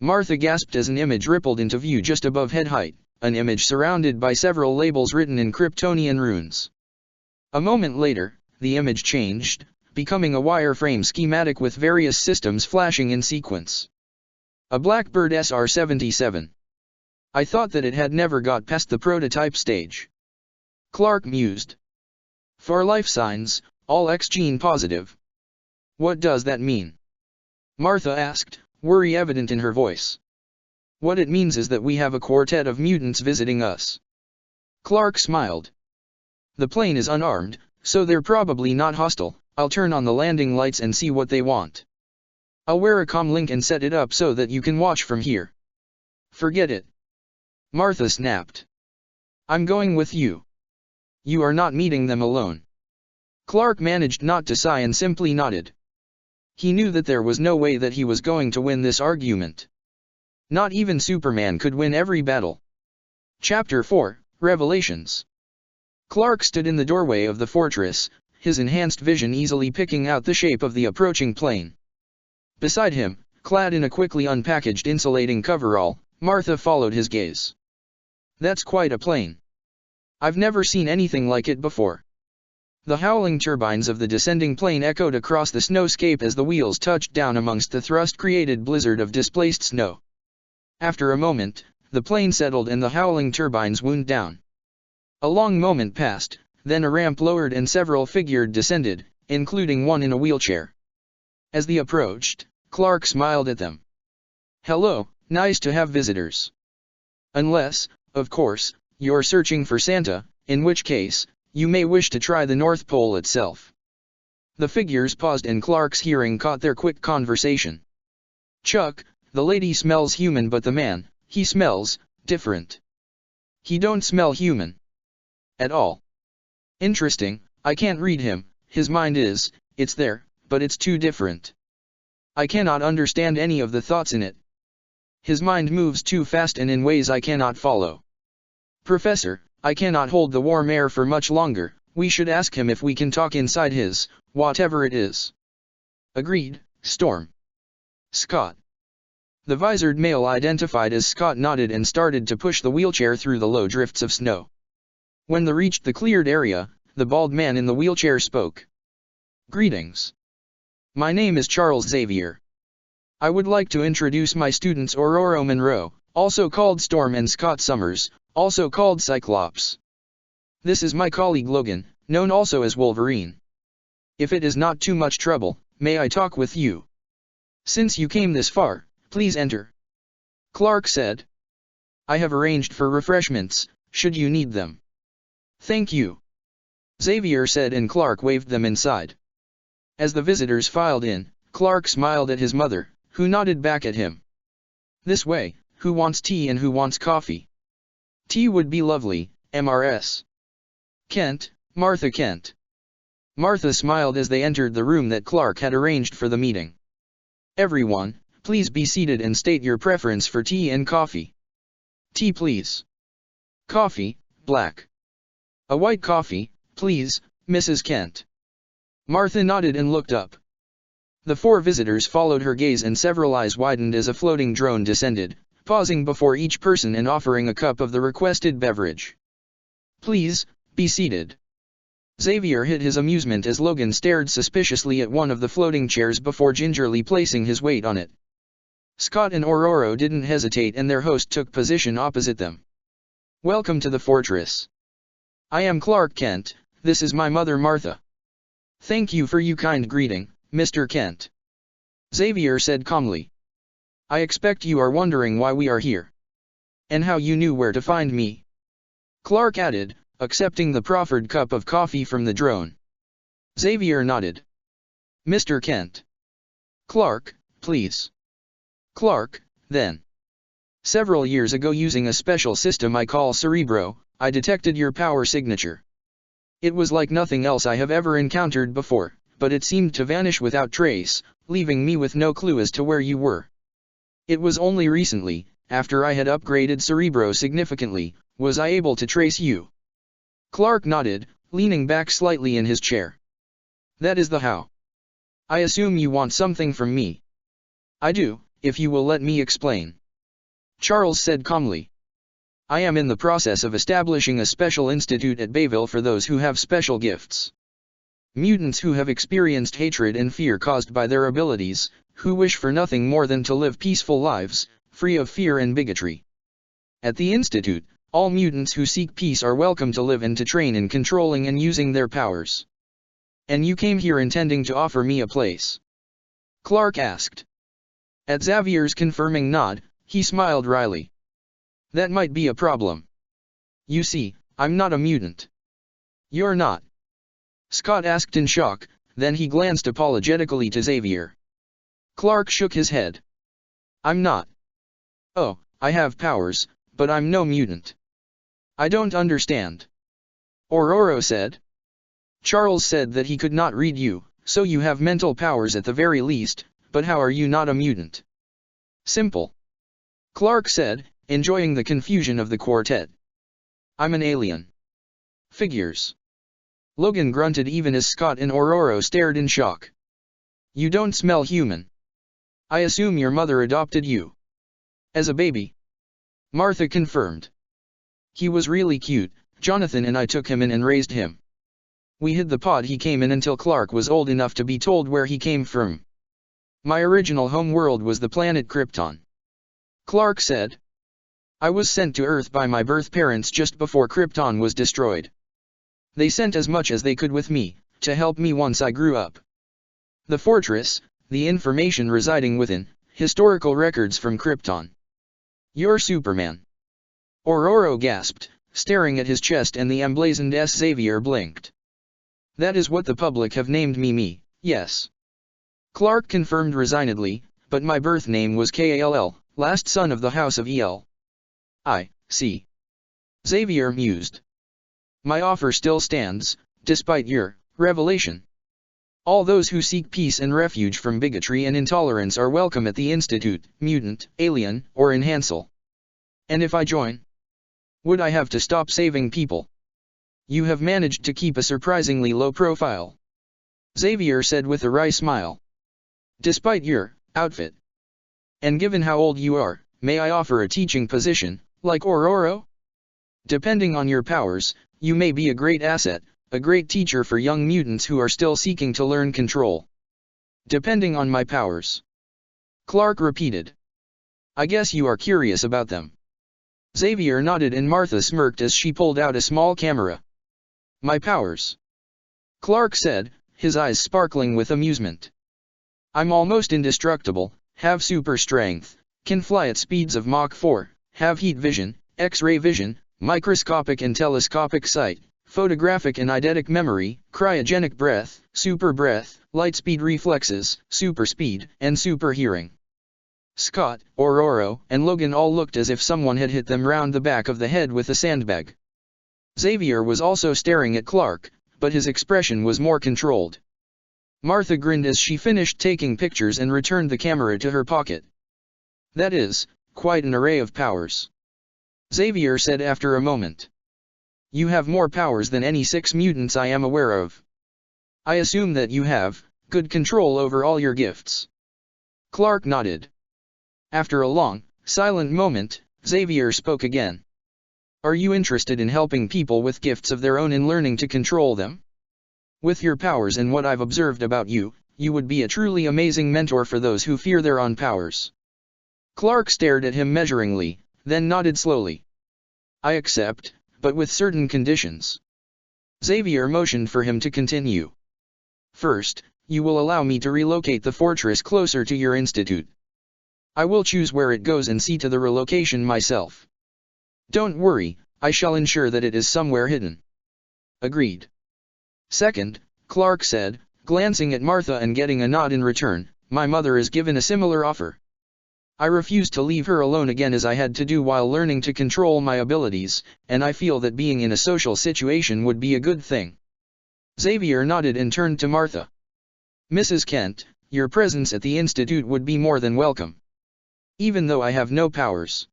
Martha gasped as an image rippled into view just above head height, an image surrounded by several labels written in Kryptonian runes. A moment later, the image changed, becoming a wireframe schematic with various systems flashing in sequence. A Blackbird SR-77. I thought that it had never got past the prototype stage. Clark mused. For life signs, all X gene positive. What does that mean? Martha asked, worry evident in her voice. What it means is that we have a quartet of mutants visiting us. Clark smiled. The plane is unarmed, so they're probably not hostile. I'll turn on the landing lights and see what they want. I'll wear a comm link and set it up so that you can watch from here. Forget it. Martha snapped. I'm going with you. You are not meeting them alone. Clark managed not to sigh and simply nodded. He knew that there was no way that he was going to win this argument. Not even Superman could win every battle. Chapter 4, Revelations. Clark stood in the doorway of the fortress, his enhanced vision easily picking out the shape of the approaching plane. Beside him, clad in a quickly unpackaged insulating coverall, Martha followed his gaze. That's quite a plane. I've never seen anything like it before. The howling turbines of the descending plane echoed across the snowscape as the wheels touched down amongst the thrust-created blizzard of displaced snow. After a moment, the plane settled and the howling turbines wound down. A long moment passed, then a ramp lowered and several figures descended, including one in a wheelchair. As they approached, Clark smiled at them. Hello, nice to have visitors. Unless, of course, you're searching for Santa, in which case, you may wish to try the North Pole itself. The figures paused and Clark's hearing caught their quick conversation. Chuck, the lady smells human but the man, he smells different. He don't smell human. At all. Interesting, I can't read him, his mind is, it's there, but it's too different. I cannot understand any of the thoughts in it. His mind moves too fast and in ways I cannot follow. Professor, I cannot hold the warm air for much longer. We should ask him if we can talk inside his, whatever it is. Agreed, Storm. Scott. The visored male identified as Scott nodded and started to push the wheelchair through the low drifts of snow. When they reached the cleared area, the bald man in the wheelchair spoke. Greetings. My name is Charles Xavier. I would like to introduce my students Aurora Monroe, also called Storm, and Scott Summers, also called Cyclops. This is my colleague Logan, known also as Wolverine. If it is not too much trouble, may I talk with you? Since you came this far, please enter. Clark said. I have arranged for refreshments, should you need them. Thank you. Xavier said, and Clark waved them inside. As the visitors filed in, Clark smiled at his mother, who nodded back at him. This way, who wants tea and who wants coffee? Tea would be lovely, Mrs. Kent, Martha Kent. Martha smiled as they entered the room that Clark had arranged for the meeting. Everyone, please be seated and state your preference for tea and coffee. Tea please. Coffee, black. A white coffee, please, Mrs. Kent. Martha nodded and looked up. The four visitors followed her gaze, and several eyes widened as a floating drone descended, pausing before each person and offering a cup of the requested beverage. Please, be seated. Xavier hid his amusement as Logan stared suspiciously at one of the floating chairs before gingerly placing his weight on it. Scott and Aurora didn't hesitate, and their host took position opposite them. Welcome to the fortress. I am Clark Kent, this is my mother Martha. Thank you for your kind greeting, Mr. Kent. Xavier said calmly. I expect you are wondering why we are here. And how you knew where to find me. Clark added, accepting the proffered cup of coffee from the drone. Xavier nodded. Mr. Kent. Clark, please. Clark, then. Several years ago, using a special system I call Cerebro, I detected your power signature. It was like nothing else I have ever encountered before, but it seemed to vanish without trace, leaving me with no clue as to where you were. It was only recently, after I had upgraded Cerebro significantly, was I able to trace you. Clark nodded, leaning back slightly in his chair. That is the how. I assume you want something from me. I do, if you will let me explain. Charles said calmly. I am in the process of establishing a special institute at Bayville for those who have special gifts. Mutants who have experienced hatred and fear caused by their abilities, who wish for nothing more than to live peaceful lives, free of fear and bigotry. At the institute, all mutants who seek peace are welcome to live and to train in controlling and using their powers. And you came here intending to offer me a place? Clark asked. At Xavier's confirming nod, he smiled wryly. That might be a problem. You see, I'm not a mutant. You're not? Scott asked in shock, then he glanced apologetically to Xavier. Clark shook his head. I'm not. Oh, I have powers, but I'm no mutant. I don't understand. Aurora said. Charles said that he could not read you, so you have mental powers at the very least, but how are you not a mutant? Simple. Clark said, enjoying the confusion of the quartet. I'm an alien. Figures. Logan grunted even as Scott and Aurora stared in shock. You don't smell human. I assume your mother adopted you. As a baby. Martha confirmed. He was really cute, Jonathan and I took him in and raised him. We hid the pod he came in until Clark was old enough to be told where he came from. My original home world was the planet Krypton. Clark said. I was sent to Earth by my birth parents just before Krypton was destroyed. They sent as much as they could with me, to help me once I grew up. The fortress, the information residing within, historical records from Krypton. You're Superman. Aurora gasped, staring at his chest, and the emblazoned S. Xavier blinked. That is what the public have named me, yes. Clark confirmed resignedly, but my birth name was Kall, last son of the House of El. I see. Xavier mused. My offer still stands, despite your revelation. All those who seek peace and refuge from bigotry and intolerance are welcome at the Institute, mutant, alien, or in Hansel. And if I join? Would I have to stop saving people? You have managed to keep a surprisingly low profile, Xavier said with a wry smile. Despite your outfit. And given how old you are, may I offer a teaching position, like Ororo? Depending on your powers, you may be a great asset, a great teacher for young mutants who are still seeking to learn control. Depending on my powers. Clark repeated. I guess you are curious about them. Xavier nodded and Martha smirked as she pulled out a small camera. My powers. Clark said, his eyes sparkling with amusement. I'm almost indestructible, have super strength, can fly at speeds of Mach 4, have heat vision, X-ray vision, microscopic and telescopic sight, photographic and eidetic memory, cryogenic breath, super breath, light speed reflexes, super speed, and super hearing. Scott, Ororo, and Logan all looked as if someone had hit them round the back of the head with a sandbag. Xavier was also staring at Clark, but his expression was more controlled. Martha grinned as she finished taking pictures and returned the camera to her pocket. That is, quite an array of powers. Xavier said after a moment. You have more powers than any 6 mutants I am aware of. I assume that you have good control over all your gifts. Clark nodded. After a long, silent moment, Xavier spoke again. Are you interested in helping people with gifts of their own and learning to control them? With your powers and what I've observed about you, you would be a truly amazing mentor for those who fear their own powers. Clark stared at him measuringly, then nodded slowly. I accept, but with certain conditions. Xavier motioned for him to continue. First, you will allow me to relocate the fortress closer to your institute. I will choose where it goes and see to the relocation myself. Don't worry, I shall ensure that it is somewhere hidden. Agreed. Second, Clark said, glancing at Martha and getting a nod in return, my mother is given a similar offer. I refuse to leave her alone again as I had to do while learning to control my abilities, and I feel that being in a social situation would be a good thing. Xavier nodded and turned to Martha. Mrs. Kent, your presence at the institute would be more than welcome. Even though I have no powers.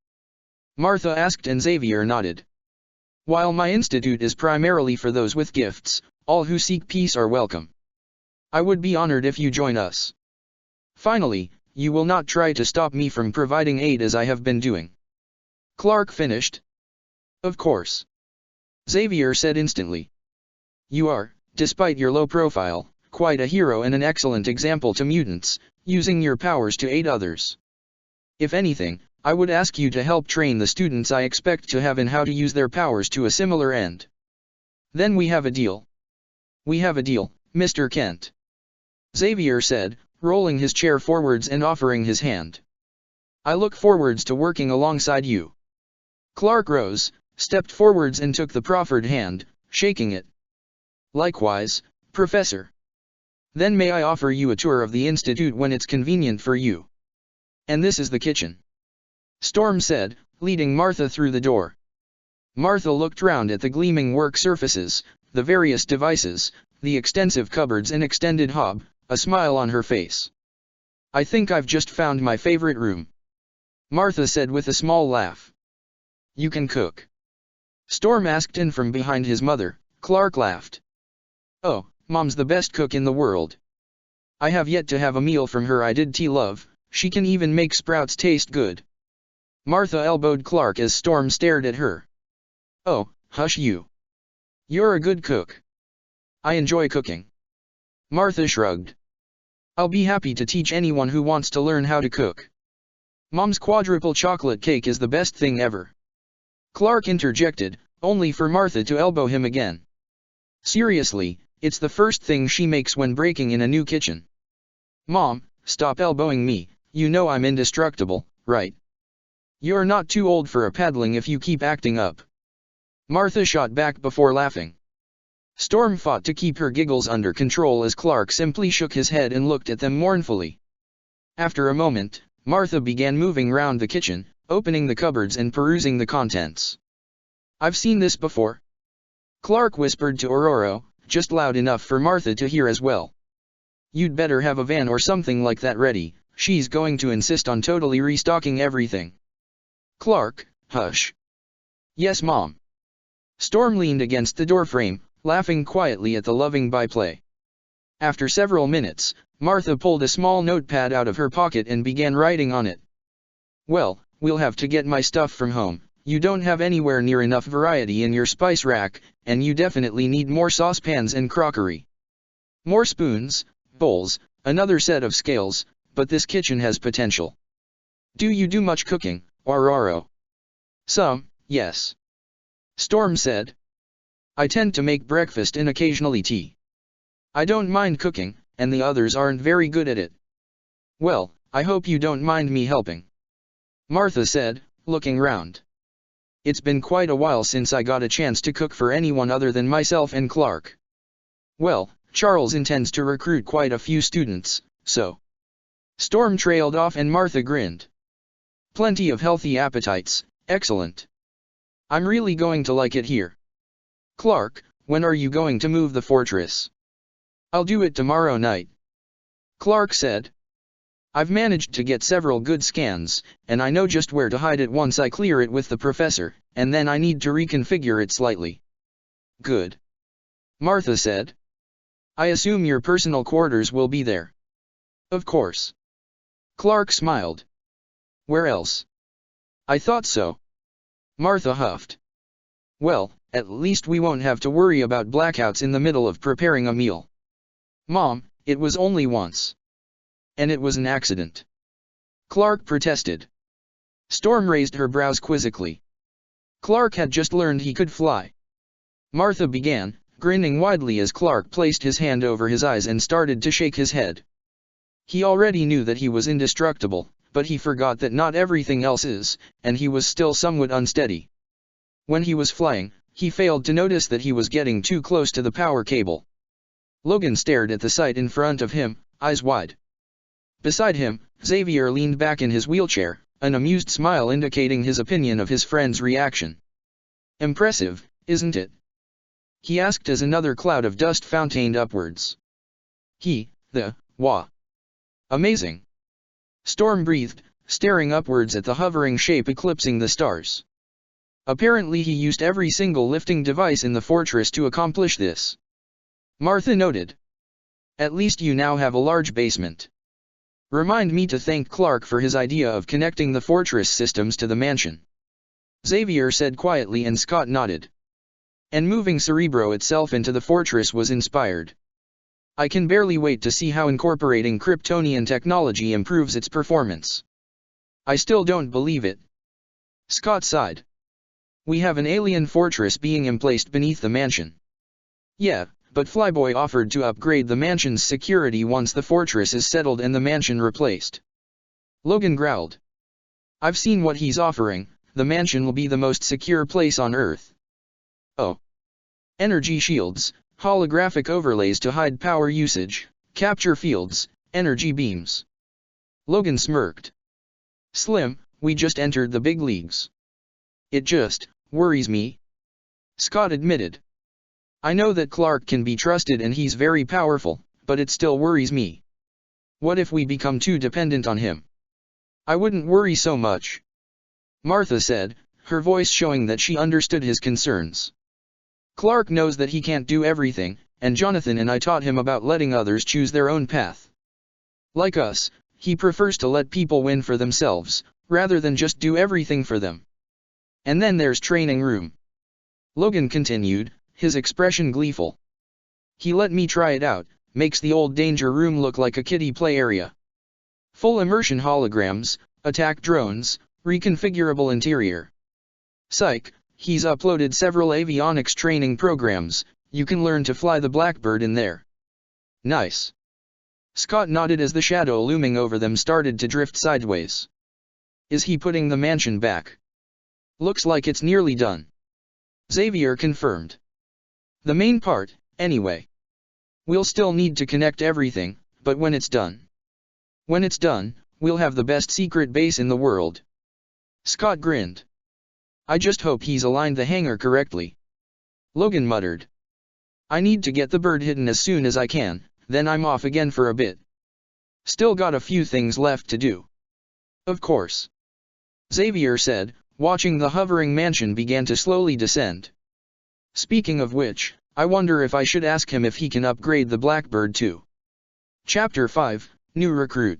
Martha asked and Xavier nodded. While my institute is primarily for those with gifts, all who seek peace are welcome. I would be honored if you join us. Finally, you will not try to stop me from providing aid as I have been doing. Clark finished. Of course. Xavier said instantly. You are, despite your low profile, quite a hero and an excellent example to mutants, using your powers to aid others. If anything, I would ask you to help train the students I expect to have in how to use their powers to a similar end. Then we have a deal. We have a deal, Mr. Kent. Xavier said, rolling his chair forwards and offering his hand. I look forwards to working alongside you. Clark rose, stepped forwards and took the proffered hand, shaking it. Likewise, Professor. Then may I offer you a tour of the institute when it's convenient for you. And this is the kitchen. Storm said, leading Martha through the door. Martha looked round at the gleaming work surfaces, the various devices, the extensive cupboards and extended hob, a smile on her face. I think I've just found my favorite room. Martha said with a small laugh. You can cook? Storm asked, and from behind his mother, Clark laughed. Oh, Mom's the best cook in the world. I have yet to have a meal from her I did love, she can even make sprouts taste good. Martha elbowed Clark as Storm stared at her. Oh, hush you. You're a good cook. I enjoy cooking. Martha shrugged. I'll be happy to teach anyone who wants to learn how to cook. Mom's quadruple chocolate cake is the best thing ever. Clark interjected, only for Martha to elbow him again. Seriously, it's the first thing she makes when breaking in a new kitchen. Mom, stop elbowing me, you know I'm indestructible, right? You're not too old for a paddling if you keep acting up. Martha shot back before laughing. Storm fought to keep her giggles under control as Clark simply shook his head and looked at them mournfully. After a moment, Martha began moving round the kitchen, opening the cupboards and perusing the contents. I've seen this before. Clark whispered to Ororo, just loud enough for Martha to hear as well. You'd better have a van or something like that ready, she's going to insist on totally restocking everything. Clark, hush. Yes, Mom. Storm leaned against the doorframe, laughing quietly at the loving byplay. After several minutes, Martha pulled a small notepad out of her pocket and began writing on it. Well, we'll have to get my stuff from home. You don't have anywhere near enough variety in your spice rack, and you definitely need more saucepans and crockery. More spoons, bowls, another set of scales, but this kitchen has potential. Do you do much cooking, Aurora? Some, yes. Storm said. I tend to make breakfast and occasionally tea. I don't mind cooking, and the others aren't very good at it. Well, I hope you don't mind me helping. Martha said, looking round. It's been quite a while since I got a chance to cook for anyone other than myself and Clark. Well, Charles intends to recruit quite a few students, so. Storm trailed off and Martha grinned. Plenty of healthy appetites, excellent. I'm really going to like it here. Clark, when are you going to move the fortress? I'll do it tomorrow night. Clark said. I've managed to get several good scans, and I know just where to hide it once I clear it with the professor, and then I need to reconfigure it slightly. Good. Martha said. I assume your personal quarters will be there. Of course. Clark smiled. Where else? I thought so. Martha huffed. Well, at least we won't have to worry about blackouts in the middle of preparing a meal. Mom, it was only once. And it was an accident. Clark protested. Storm raised her brows quizzically. Clark had just learned he could fly. Martha began, grinning widely as Clark placed his hand over his eyes and started to shake his head. He already knew that he was indestructible, but he forgot that not everything else is, and he was still somewhat unsteady. When he was flying, he failed to notice that he was getting too close to the power cable. Logan stared at the sight in front of him, eyes wide. Beside him, Xavier leaned back in his wheelchair, an amused smile indicating his opinion of his friend's reaction. Impressive, isn't it? He asked as another cloud of dust fountained upwards. Wah. Amazing. Storm breathed, staring upwards at the hovering shape eclipsing the stars. Apparently he used every single lifting device in the fortress to accomplish this. Martha noted. At least you now have a large basement. Remind me to thank Clark for his idea of connecting the fortress systems to the mansion. Xavier said quietly and Scott nodded. And moving Cerebro itself into the fortress was inspired. I can barely wait to see how incorporating Kryptonian technology improves its performance. I still don't believe it. Scott sighed. We have an alien fortress being emplaced beneath the mansion. Yeah, but Flyboy offered to upgrade the mansion's security once the fortress is settled and the mansion replaced. Logan growled. I've seen what he's offering, the mansion will be the most secure place on Earth. Oh. Energy shields, holographic overlays to hide power usage, capture fields, energy beams. Logan smirked. Slim, we just entered the big leagues. It just worries me. Scott admitted. I know that Clark can be trusted and he's very powerful, but it still worries me. What if we become too dependent on him? I wouldn't worry so much. Martha said, her voice showing that she understood his concerns. Clark knows that he can't do everything, and Jonathan and I taught him about letting others choose their own path. Like us, he prefers to let people win for themselves, rather than just do everything for them. And then there's training room. Logan continued, his expression gleeful. He let me try it out, makes the old danger room look like a kiddie play area. Full immersion holograms, attack drones, reconfigurable interior. Psych, he's uploaded several avionics training programs, you can learn to fly the Blackbird in there. Nice. Scott nodded as the shadow looming over them started to drift sideways. Is he putting the mansion back? Looks like it's nearly done. Xavier confirmed. The main part, anyway. We'll still need to connect everything, but when it's done, we'll have the best secret base in the world. Scott grinned. I just hope he's aligned the hangar correctly. Logan muttered. I need to get the bird hidden as soon as I can, then I'm off again for a bit. Still got a few things left to do. Of course. Xavier said, watching the hovering mansion begin to slowly descend. Speaking of which, I wonder if I should ask him if he can upgrade the Blackbird too. Chapter 5, New Recruit.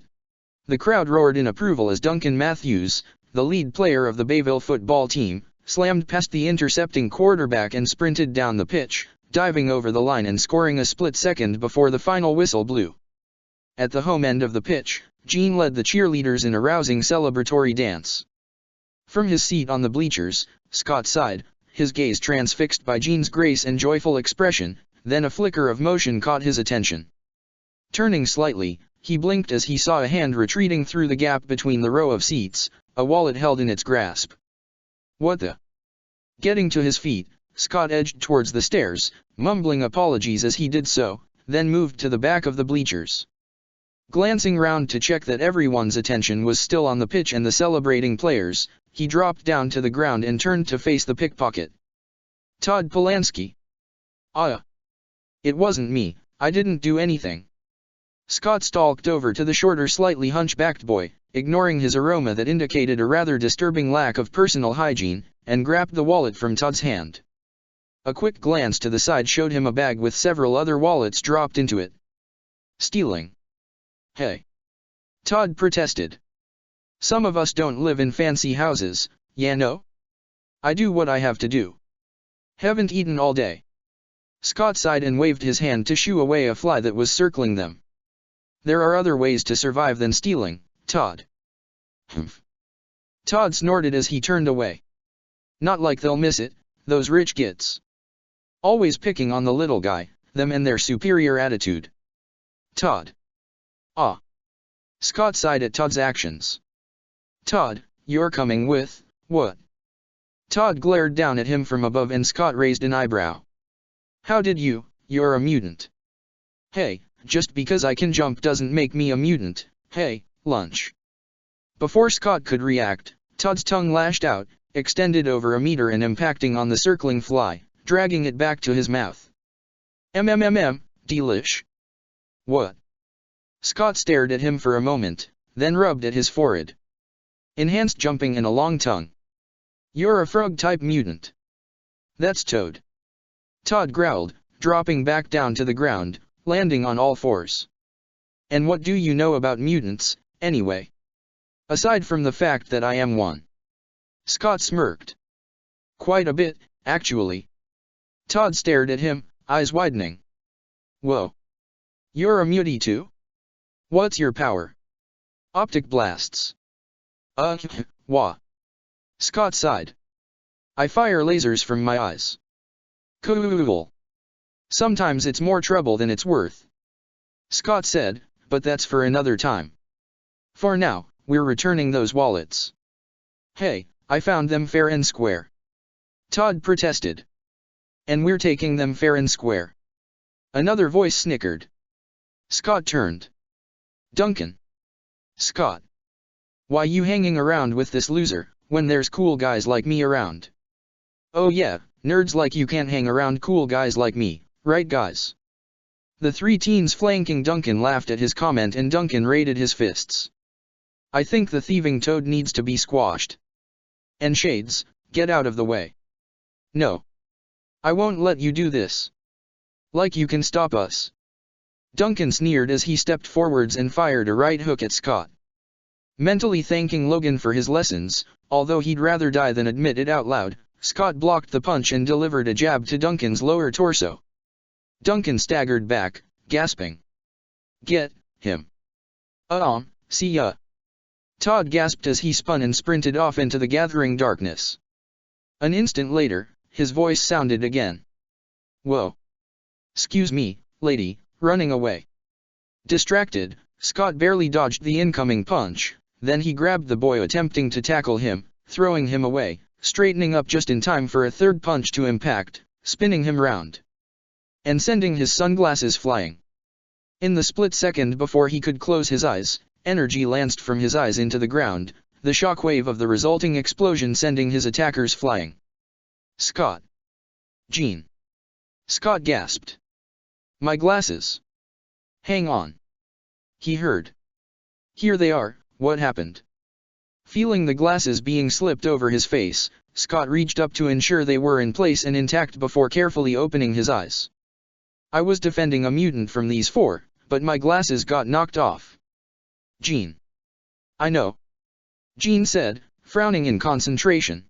The crowd roared in approval as Duncan Matthews, the lead player of the Bayville football team, slammed past the intercepting quarterback and sprinted down the pitch, diving over the line and scoring a split second before the final whistle blew. At the home end of the pitch, Gene led the cheerleaders in a rousing celebratory dance. From his seat on the bleachers, Scott sighed, his gaze transfixed by Gene's grace and joyful expression, then a flicker of motion caught his attention. Turning slightly, he blinked as he saw a hand retreating through the gap between the row of seats, a wallet held in its grasp. What the? Getting to his feet, Scott edged towards the stairs, mumbling apologies as he did so, then moved to the back of the bleachers. Glancing round to check that everyone's attention was still on the pitch and the celebrating players, he dropped down to the ground and turned to face the pickpocket. Todd Polanski. It wasn't me, I didn't do anything. Scott stalked over to the shorter, slightly hunchbacked boy, ignoring his aroma that indicated a rather disturbing lack of personal hygiene, and grabbed the wallet from Todd's hand. A quick glance to the side showed him a bag with several other wallets dropped into it. Stealing. Hey. Todd protested. Some of us don't live in fancy houses, yeah no? I do what I have to do. Haven't eaten all day. Scott sighed and waved his hand to shoo away a fly that was circling them. There are other ways to survive than stealing, Todd. Humph. Todd snorted as he turned away. Not like they'll miss it, those rich gits. Always picking on the little guy, them and their superior attitude. Todd. Scott sighed at Todd's actions. Todd, you're coming with, what? Todd glared down at him from above and Scott raised an eyebrow. How did you're a mutant. Hey, just because I can jump doesn't make me a mutant, hey, lunch. Before Scott could react, Todd's tongue lashed out, extended over a meter and impacting on the circling fly, dragging it back to his mouth. Delish. What? Scott stared at him for a moment, then rubbed at his forehead. Enhanced jumping and a long tongue. You're a frog-type mutant. That's Toad. Todd growled, dropping back down to the ground, landing on all fours. And what do you know about mutants, anyway? Aside from the fact that I am one. Scott smirked. Quite a bit, actually. Todd stared at him, eyes widening. Whoa. You're a mutie too? What's your power? Optic blasts. Wah. Scott sighed. I fire lasers from my eyes. Cool. Sometimes it's more trouble than it's worth. Scott said, but that's for another time. For now, we're returning those wallets. Hey, I found them fair and square. Todd protested. And we're taking them fair and square. Another voice snickered. Scott turned. Duncan. Scott. Why you hanging around with this loser, when there's cool guys like me around? Oh yeah, nerds like you can't hang around cool guys like me, right guys? The three teens flanking Duncan laughed at his comment and Duncan raided his fists. I think the thieving Toad needs to be squashed. And Shades, get out of the way. No. I won't let you do this. Like you can stop us. Duncan sneered as he stepped forwards and fired a right hook at Scott. Mentally thanking Logan for his lessons, although he'd rather die than admit it out loud, Scott blocked the punch and delivered a jab to Duncan's lower torso. Duncan staggered back, gasping. Get him. See ya. Todd gasped as he spun and sprinted off into the gathering darkness. An instant later, his voice sounded again. Whoa. 'Scuse me, lady, running away. Distracted, Scott barely dodged the incoming punch, then he grabbed the boy attempting to tackle him, throwing him away, straightening up just in time for a third punch to impact, spinning him round. And sending his sunglasses flying. In the split second before he could close his eyes, energy lanced from his eyes into the ground, the shockwave of the resulting explosion sending his attackers flying. Scott. Gene. Scott gasped. My glasses. Hang on. He heard. Here they are, what happened? Feeling the glasses being slipped over his face, Scott reached up to ensure they were in place and intact before carefully opening his eyes. I was defending a mutant from these four, but my glasses got knocked off. Jean. I know. Jean said, frowning in concentration.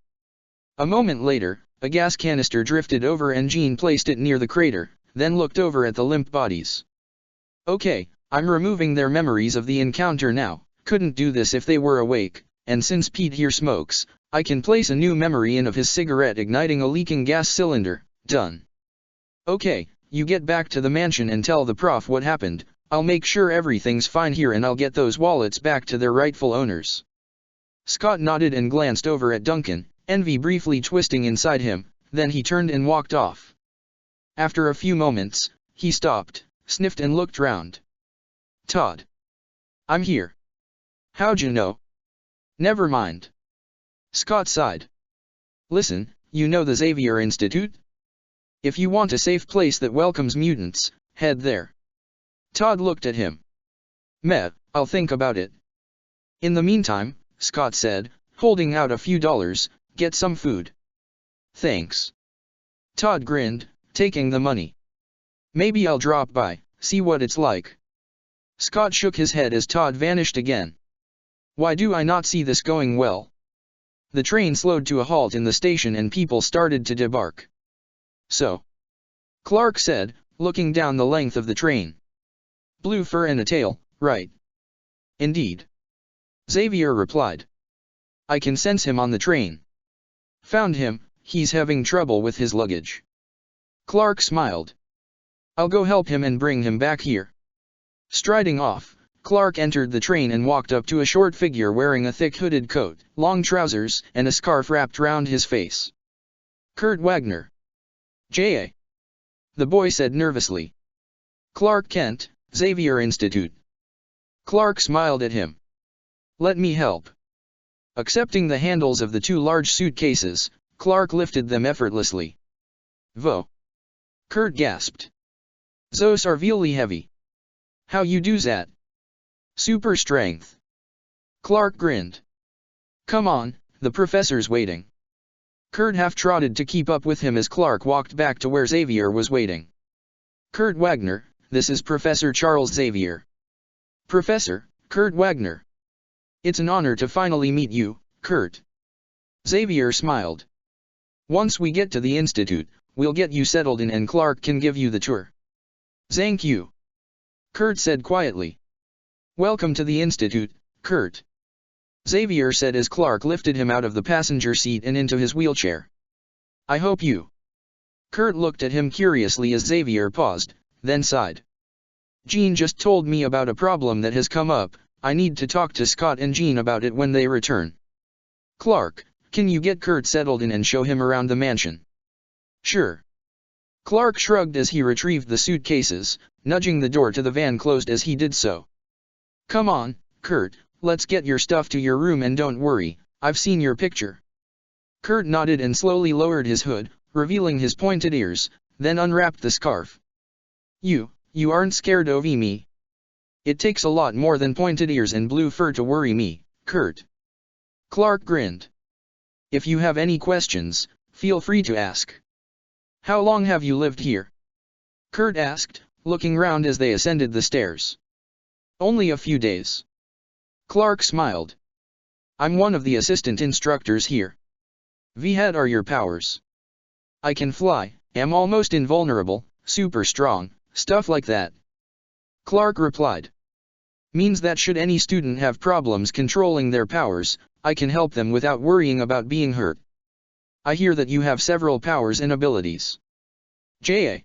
A moment later, a gas canister drifted over and Jean placed it near the crater, then looked over at the limp bodies. Okay, I'm removing their memories of the encounter now. Couldn't do this if they were awake, and since Pete here smokes, I can place a new memory in of his cigarette igniting a leaking gas cylinder. Done. Okay, you get back to the mansion and tell the prof what happened. I'll make sure everything's fine here and I'll get those wallets back to their rightful owners. Scott nodded and glanced over at Duncan, envy briefly twisting inside him, then he turned and walked off. After a few moments, he stopped, sniffed and looked round. Todd. I'm here. How'd you know? Never mind. Scott sighed. Listen, you know the Xavier Institute? If you want a safe place that welcomes mutants, head there. Todd looked at him. Meh, I'll think about it. In the meantime, Scott said, holding out a few dollars, get some food. Thanks. Todd grinned, taking the money. Maybe I'll drop by, see what it's like. Scott shook his head as Todd vanished again. Why do I not see this going well? The train slowed to a halt in the station and people started to debark. So? Clark said, looking down the length of the train. Blue fur and a tail, right? Indeed. Xavier replied. I can sense him on the train. Found him, he's having trouble with his luggage. Clark smiled. I'll go help him and bring him back here. Striding off, Clark entered the train and walked up to a short figure wearing a thick hooded coat, long trousers, and a scarf wrapped round his face. Kurt Wagner. J.A. The boy said nervously. Clark Kent, Xavier Institute. Clark smiled at him. Let me help. Accepting the handles of the two large suitcases, Clark lifted them effortlessly. Vo. Kurt gasped. Those are really heavy. How you do that? Super strength. Clark grinned. Come on, the professor's waiting. Kurt half-trotted to keep up with him as Clark walked back to where Xavier was waiting. Kurt Wagner, this is Professor Charles Xavier. Professor, Kurt Wagner. It's an honor to finally meet you, Kurt. Xavier smiled. Once we get to the institute, we'll get you settled in and Clark can give you the tour. Thank you. Kurt said quietly. Welcome to the institute, Kurt. Xavier said as Clark lifted him out of the passenger seat and into his wheelchair. I hope you. Kurt looked at him curiously as Xavier paused, then sighed. Jean just told me about a problem that has come up. I need to talk to Scott and Jean about it when they return. Clark, can you get Kurt settled in and show him around the mansion? Sure. Clark shrugged as he retrieved the suitcases, nudging the door to the van closed as he did so. Come on, Kurt, let's get your stuff to your room and don't worry, I've seen your picture. Kurt nodded and slowly lowered his hood, revealing his pointed ears, then unwrapped the scarf. You aren't scared of me? It takes a lot more than pointed ears and blue fur to worry me, Kurt. Clark grinned. If you have any questions, feel free to ask. How long have you lived here? Kurt asked, looking round as they ascended the stairs. Only a few days. Clark smiled. I'm one of the assistant instructors here. What are your powers? I can fly, am almost invulnerable, super strong, stuff like that. Clark replied. Means that should any student have problems controlling their powers, I can help them without worrying about being hurt. I hear that you have several powers and abilities. J.A.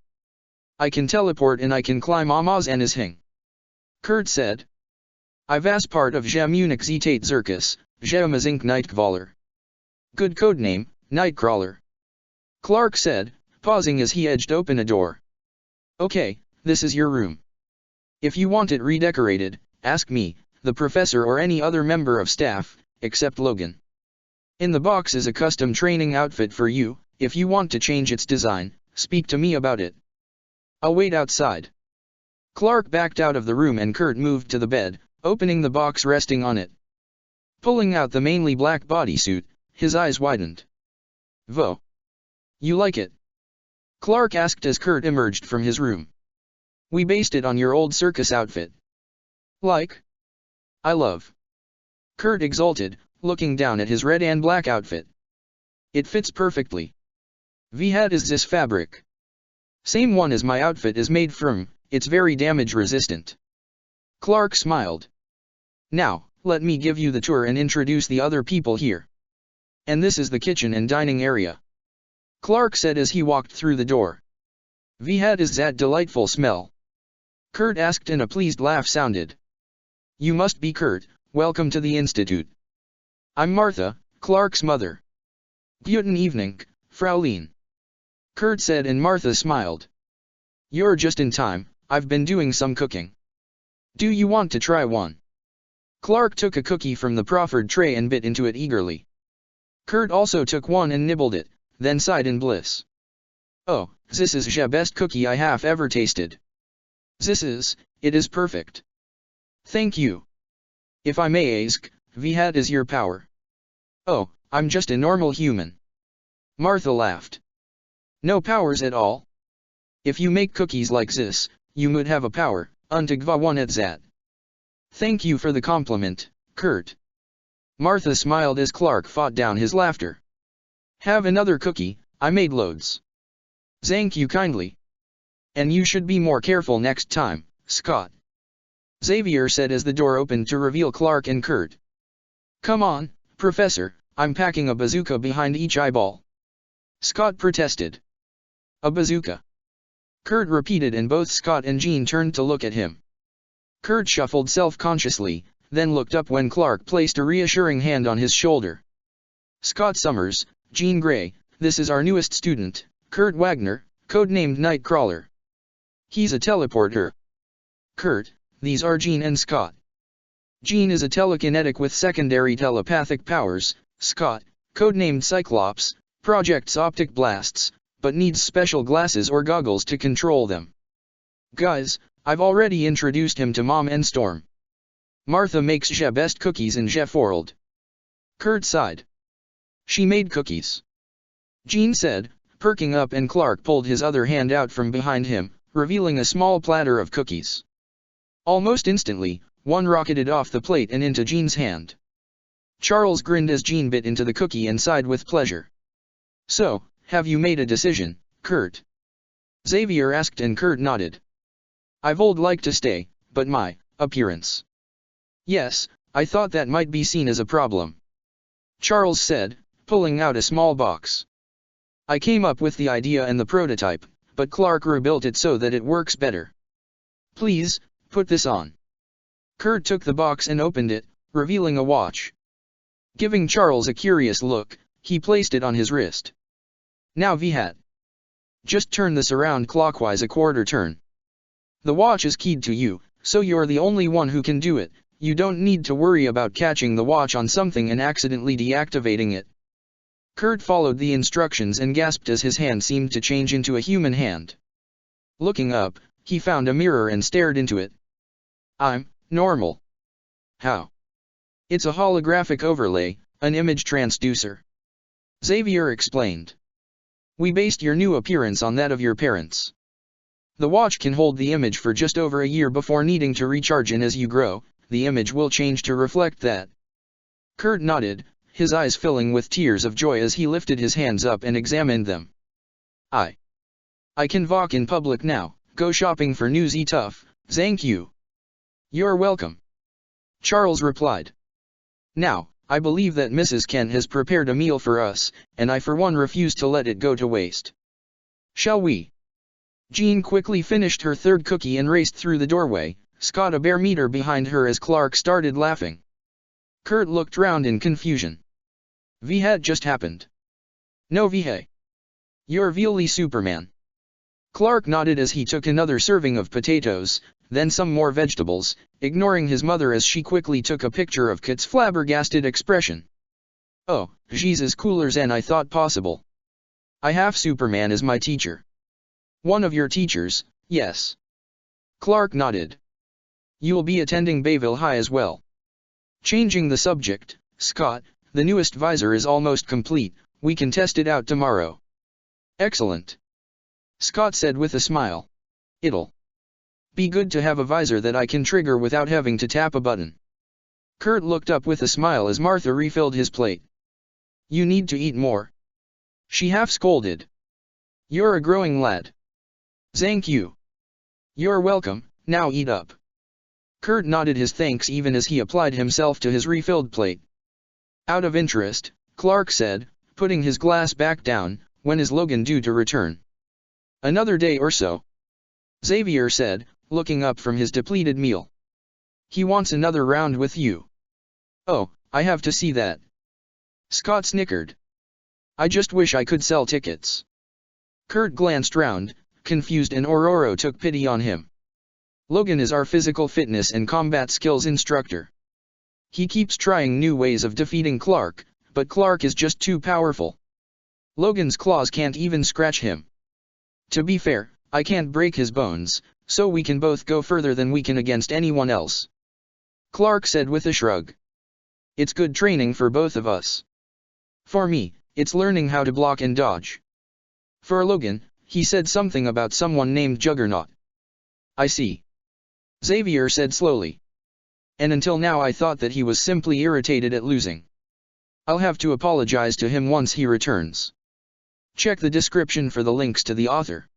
I can teleport and I can climb Amaz and Ishing. Kurt said. I was part of Jamunich Zetate Zirkus, Jamazink Nightcrawler. Good codename, Nightcrawler. Clark said, pausing as he edged open a door. Okay, this is your room. If you want it redecorated, ask me, the professor or any other member of staff, except Logan. In the box is a custom training outfit for you, if you want to change its design, speak to me about it. I'll wait outside. Clark backed out of the room and Kurt moved to the bed, opening the box resting on it. Pulling out the mainly black bodysuit, his eyes widened. "Vo. You like it?" Clark asked as Kurt emerged from his room. "We based it on your old circus outfit." "Like? I love." Kurt exulted, looking down at his red and black outfit. "It fits perfectly. Vhat is this fabric?" "Same one as my outfit is made from, it's very damage resistant." Clark smiled. "Now, let me give you the tour and introduce the other people here. And this is the kitchen and dining area," Clark said as he walked through the door. "Vhat is that delightful smell?" Kurt asked and a pleased laugh sounded. "You must be Kurt, welcome to the Institute. I'm Martha, Clark's mother." "Guten evening, Fraulein," Kurt said and Martha smiled. "You're just in time, I've been doing some cooking. Do you want to try one?" Clark took a cookie from the proffered tray and bit into it eagerly. Kurt also took one and nibbled it, then sighed in bliss. "Oh, this is the best cookie I have ever tasted. It is perfect." "Thank you. If I may ask, what is your power?" "Oh, I'm just a normal human." Martha laughed. "No powers at all? If you make cookies like this, you would have a power, untagva one at that." "Thank you for the compliment, Kurt." Martha smiled as Clark fought down his laughter. "Have another cookie, I made loads." "Thank you kindly. And you should be more careful next time, Scott," Xavier said as the door opened to reveal Clark and Kurt. "Come on, Professor, I'm packing a bazooka behind each eyeball," Scott protested. "A bazooka?" Kurt repeated and both Scott and Jean turned to look at him. Kurt shuffled self-consciously, then looked up when Clark placed a reassuring hand on his shoulder. "Scott Summers, Jean Grey, this is our newest student, Kurt Wagner, codenamed Nightcrawler. He's a teleporter." "Kurt, these are Jean and Scott. Jean is a telekinetic with secondary telepathic powers, Scott, codenamed Cyclops, projects optic blasts, but needs special glasses or goggles to control them. Guys, I've already introduced him to Mom and Storm. Martha makes the best cookies in the world." Kurt sighed. "She made cookies," Jean said, perking up, and Clark pulled his other hand out from behind him, revealing a small platter of cookies. Almost instantly, one rocketed off the plate and into Jean's hand. Charles grinned as Jean bit into the cookie and sighed with pleasure. "So, have you made a decision, Kurt?" Xavier asked and Kurt nodded. "I'd like to stay, but my appearance." "Yes, I thought that might be seen as a problem," Charles said, pulling out a small box. "I came up with the idea and the prototype, but Clark rebuilt it so that it works better. Please, put this on." Kurt took the box and opened it, revealing a watch. Giving Charles a curious look, he placed it on his wrist. "Now Vhat. Just turn this around clockwise a quarter turn. The watch is keyed to you, so you're the only one who can do it. You don't need to worry about catching the watch on something and accidentally deactivating it." Kurt followed the instructions and gasped as his hand seemed to change into a human hand. Looking up, he found a mirror and stared into it. "I'm normal." "How?" "It's a holographic overlay, an image transducer," Xavier explained. "We based your new appearance on that of your parents. The watch can hold the image for just over a year before needing to recharge, and as you grow, the image will change to reflect that." Kurt nodded, his eyes filling with tears of joy as he lifted his hands up and examined them. I can walk in public now, go shopping for new stuff, thank you." "You're welcome," Charles replied. "Now, I believe that Mrs. Ken has prepared a meal for us, and I for one refuse to let it go to waste. Shall we?" Jean quickly finished her third cookie and raced through the doorway, Scott a bare meter behind her as Clark started laughing. Kurt looked round in confusion. What just happened? "No what? You're really Superman." Clark nodded as he took another serving of potatoes, then some more vegetables, ignoring his mother as she quickly took a picture of Kit's flabbergasted expression. "Oh, Jesus, cooler than I thought possible. I have Superman as my teacher." "One of your teachers, yes." Clark nodded. "You'll be attending Bayville High as well." Changing the subject, Scott, the newest visor is almost complete, we can test it out tomorrow. Excellent. Scott said with a smile. It'll be good to have a visor that I can trigger without having to tap a button. Kurt looked up with a smile as Martha refilled his plate. You need to eat more. She half scolded. You're a growing lad. Thank you. You're welcome, now eat up. Kurt nodded his thanks even as he applied himself to his refilled plate. Out of interest, Clark said, putting his glass back down, when is Logan due to return? Another day or so. Xavier said, looking up from his depleted meal. He wants another round with you. Oh, I have to see that. Scott snickered. I just wish I could sell tickets. Kurt glanced round, confused, and Ororo took pity on him. Logan is our physical fitness and combat skills instructor. He keeps trying new ways of defeating Clark, but Clark is just too powerful. Logan's claws can't even scratch him. To be fair, I can't break his bones, so we can both go further than we can against anyone else. Clark said with a shrug. It's good training for both of us. For me, it's learning how to block and dodge. For Logan, he said something about someone named Juggernaut. I see. Xavier said slowly. And until now I thought that he was simply irritated at losing. I'll have to apologize to him once he returns. Check the description for the links to the author.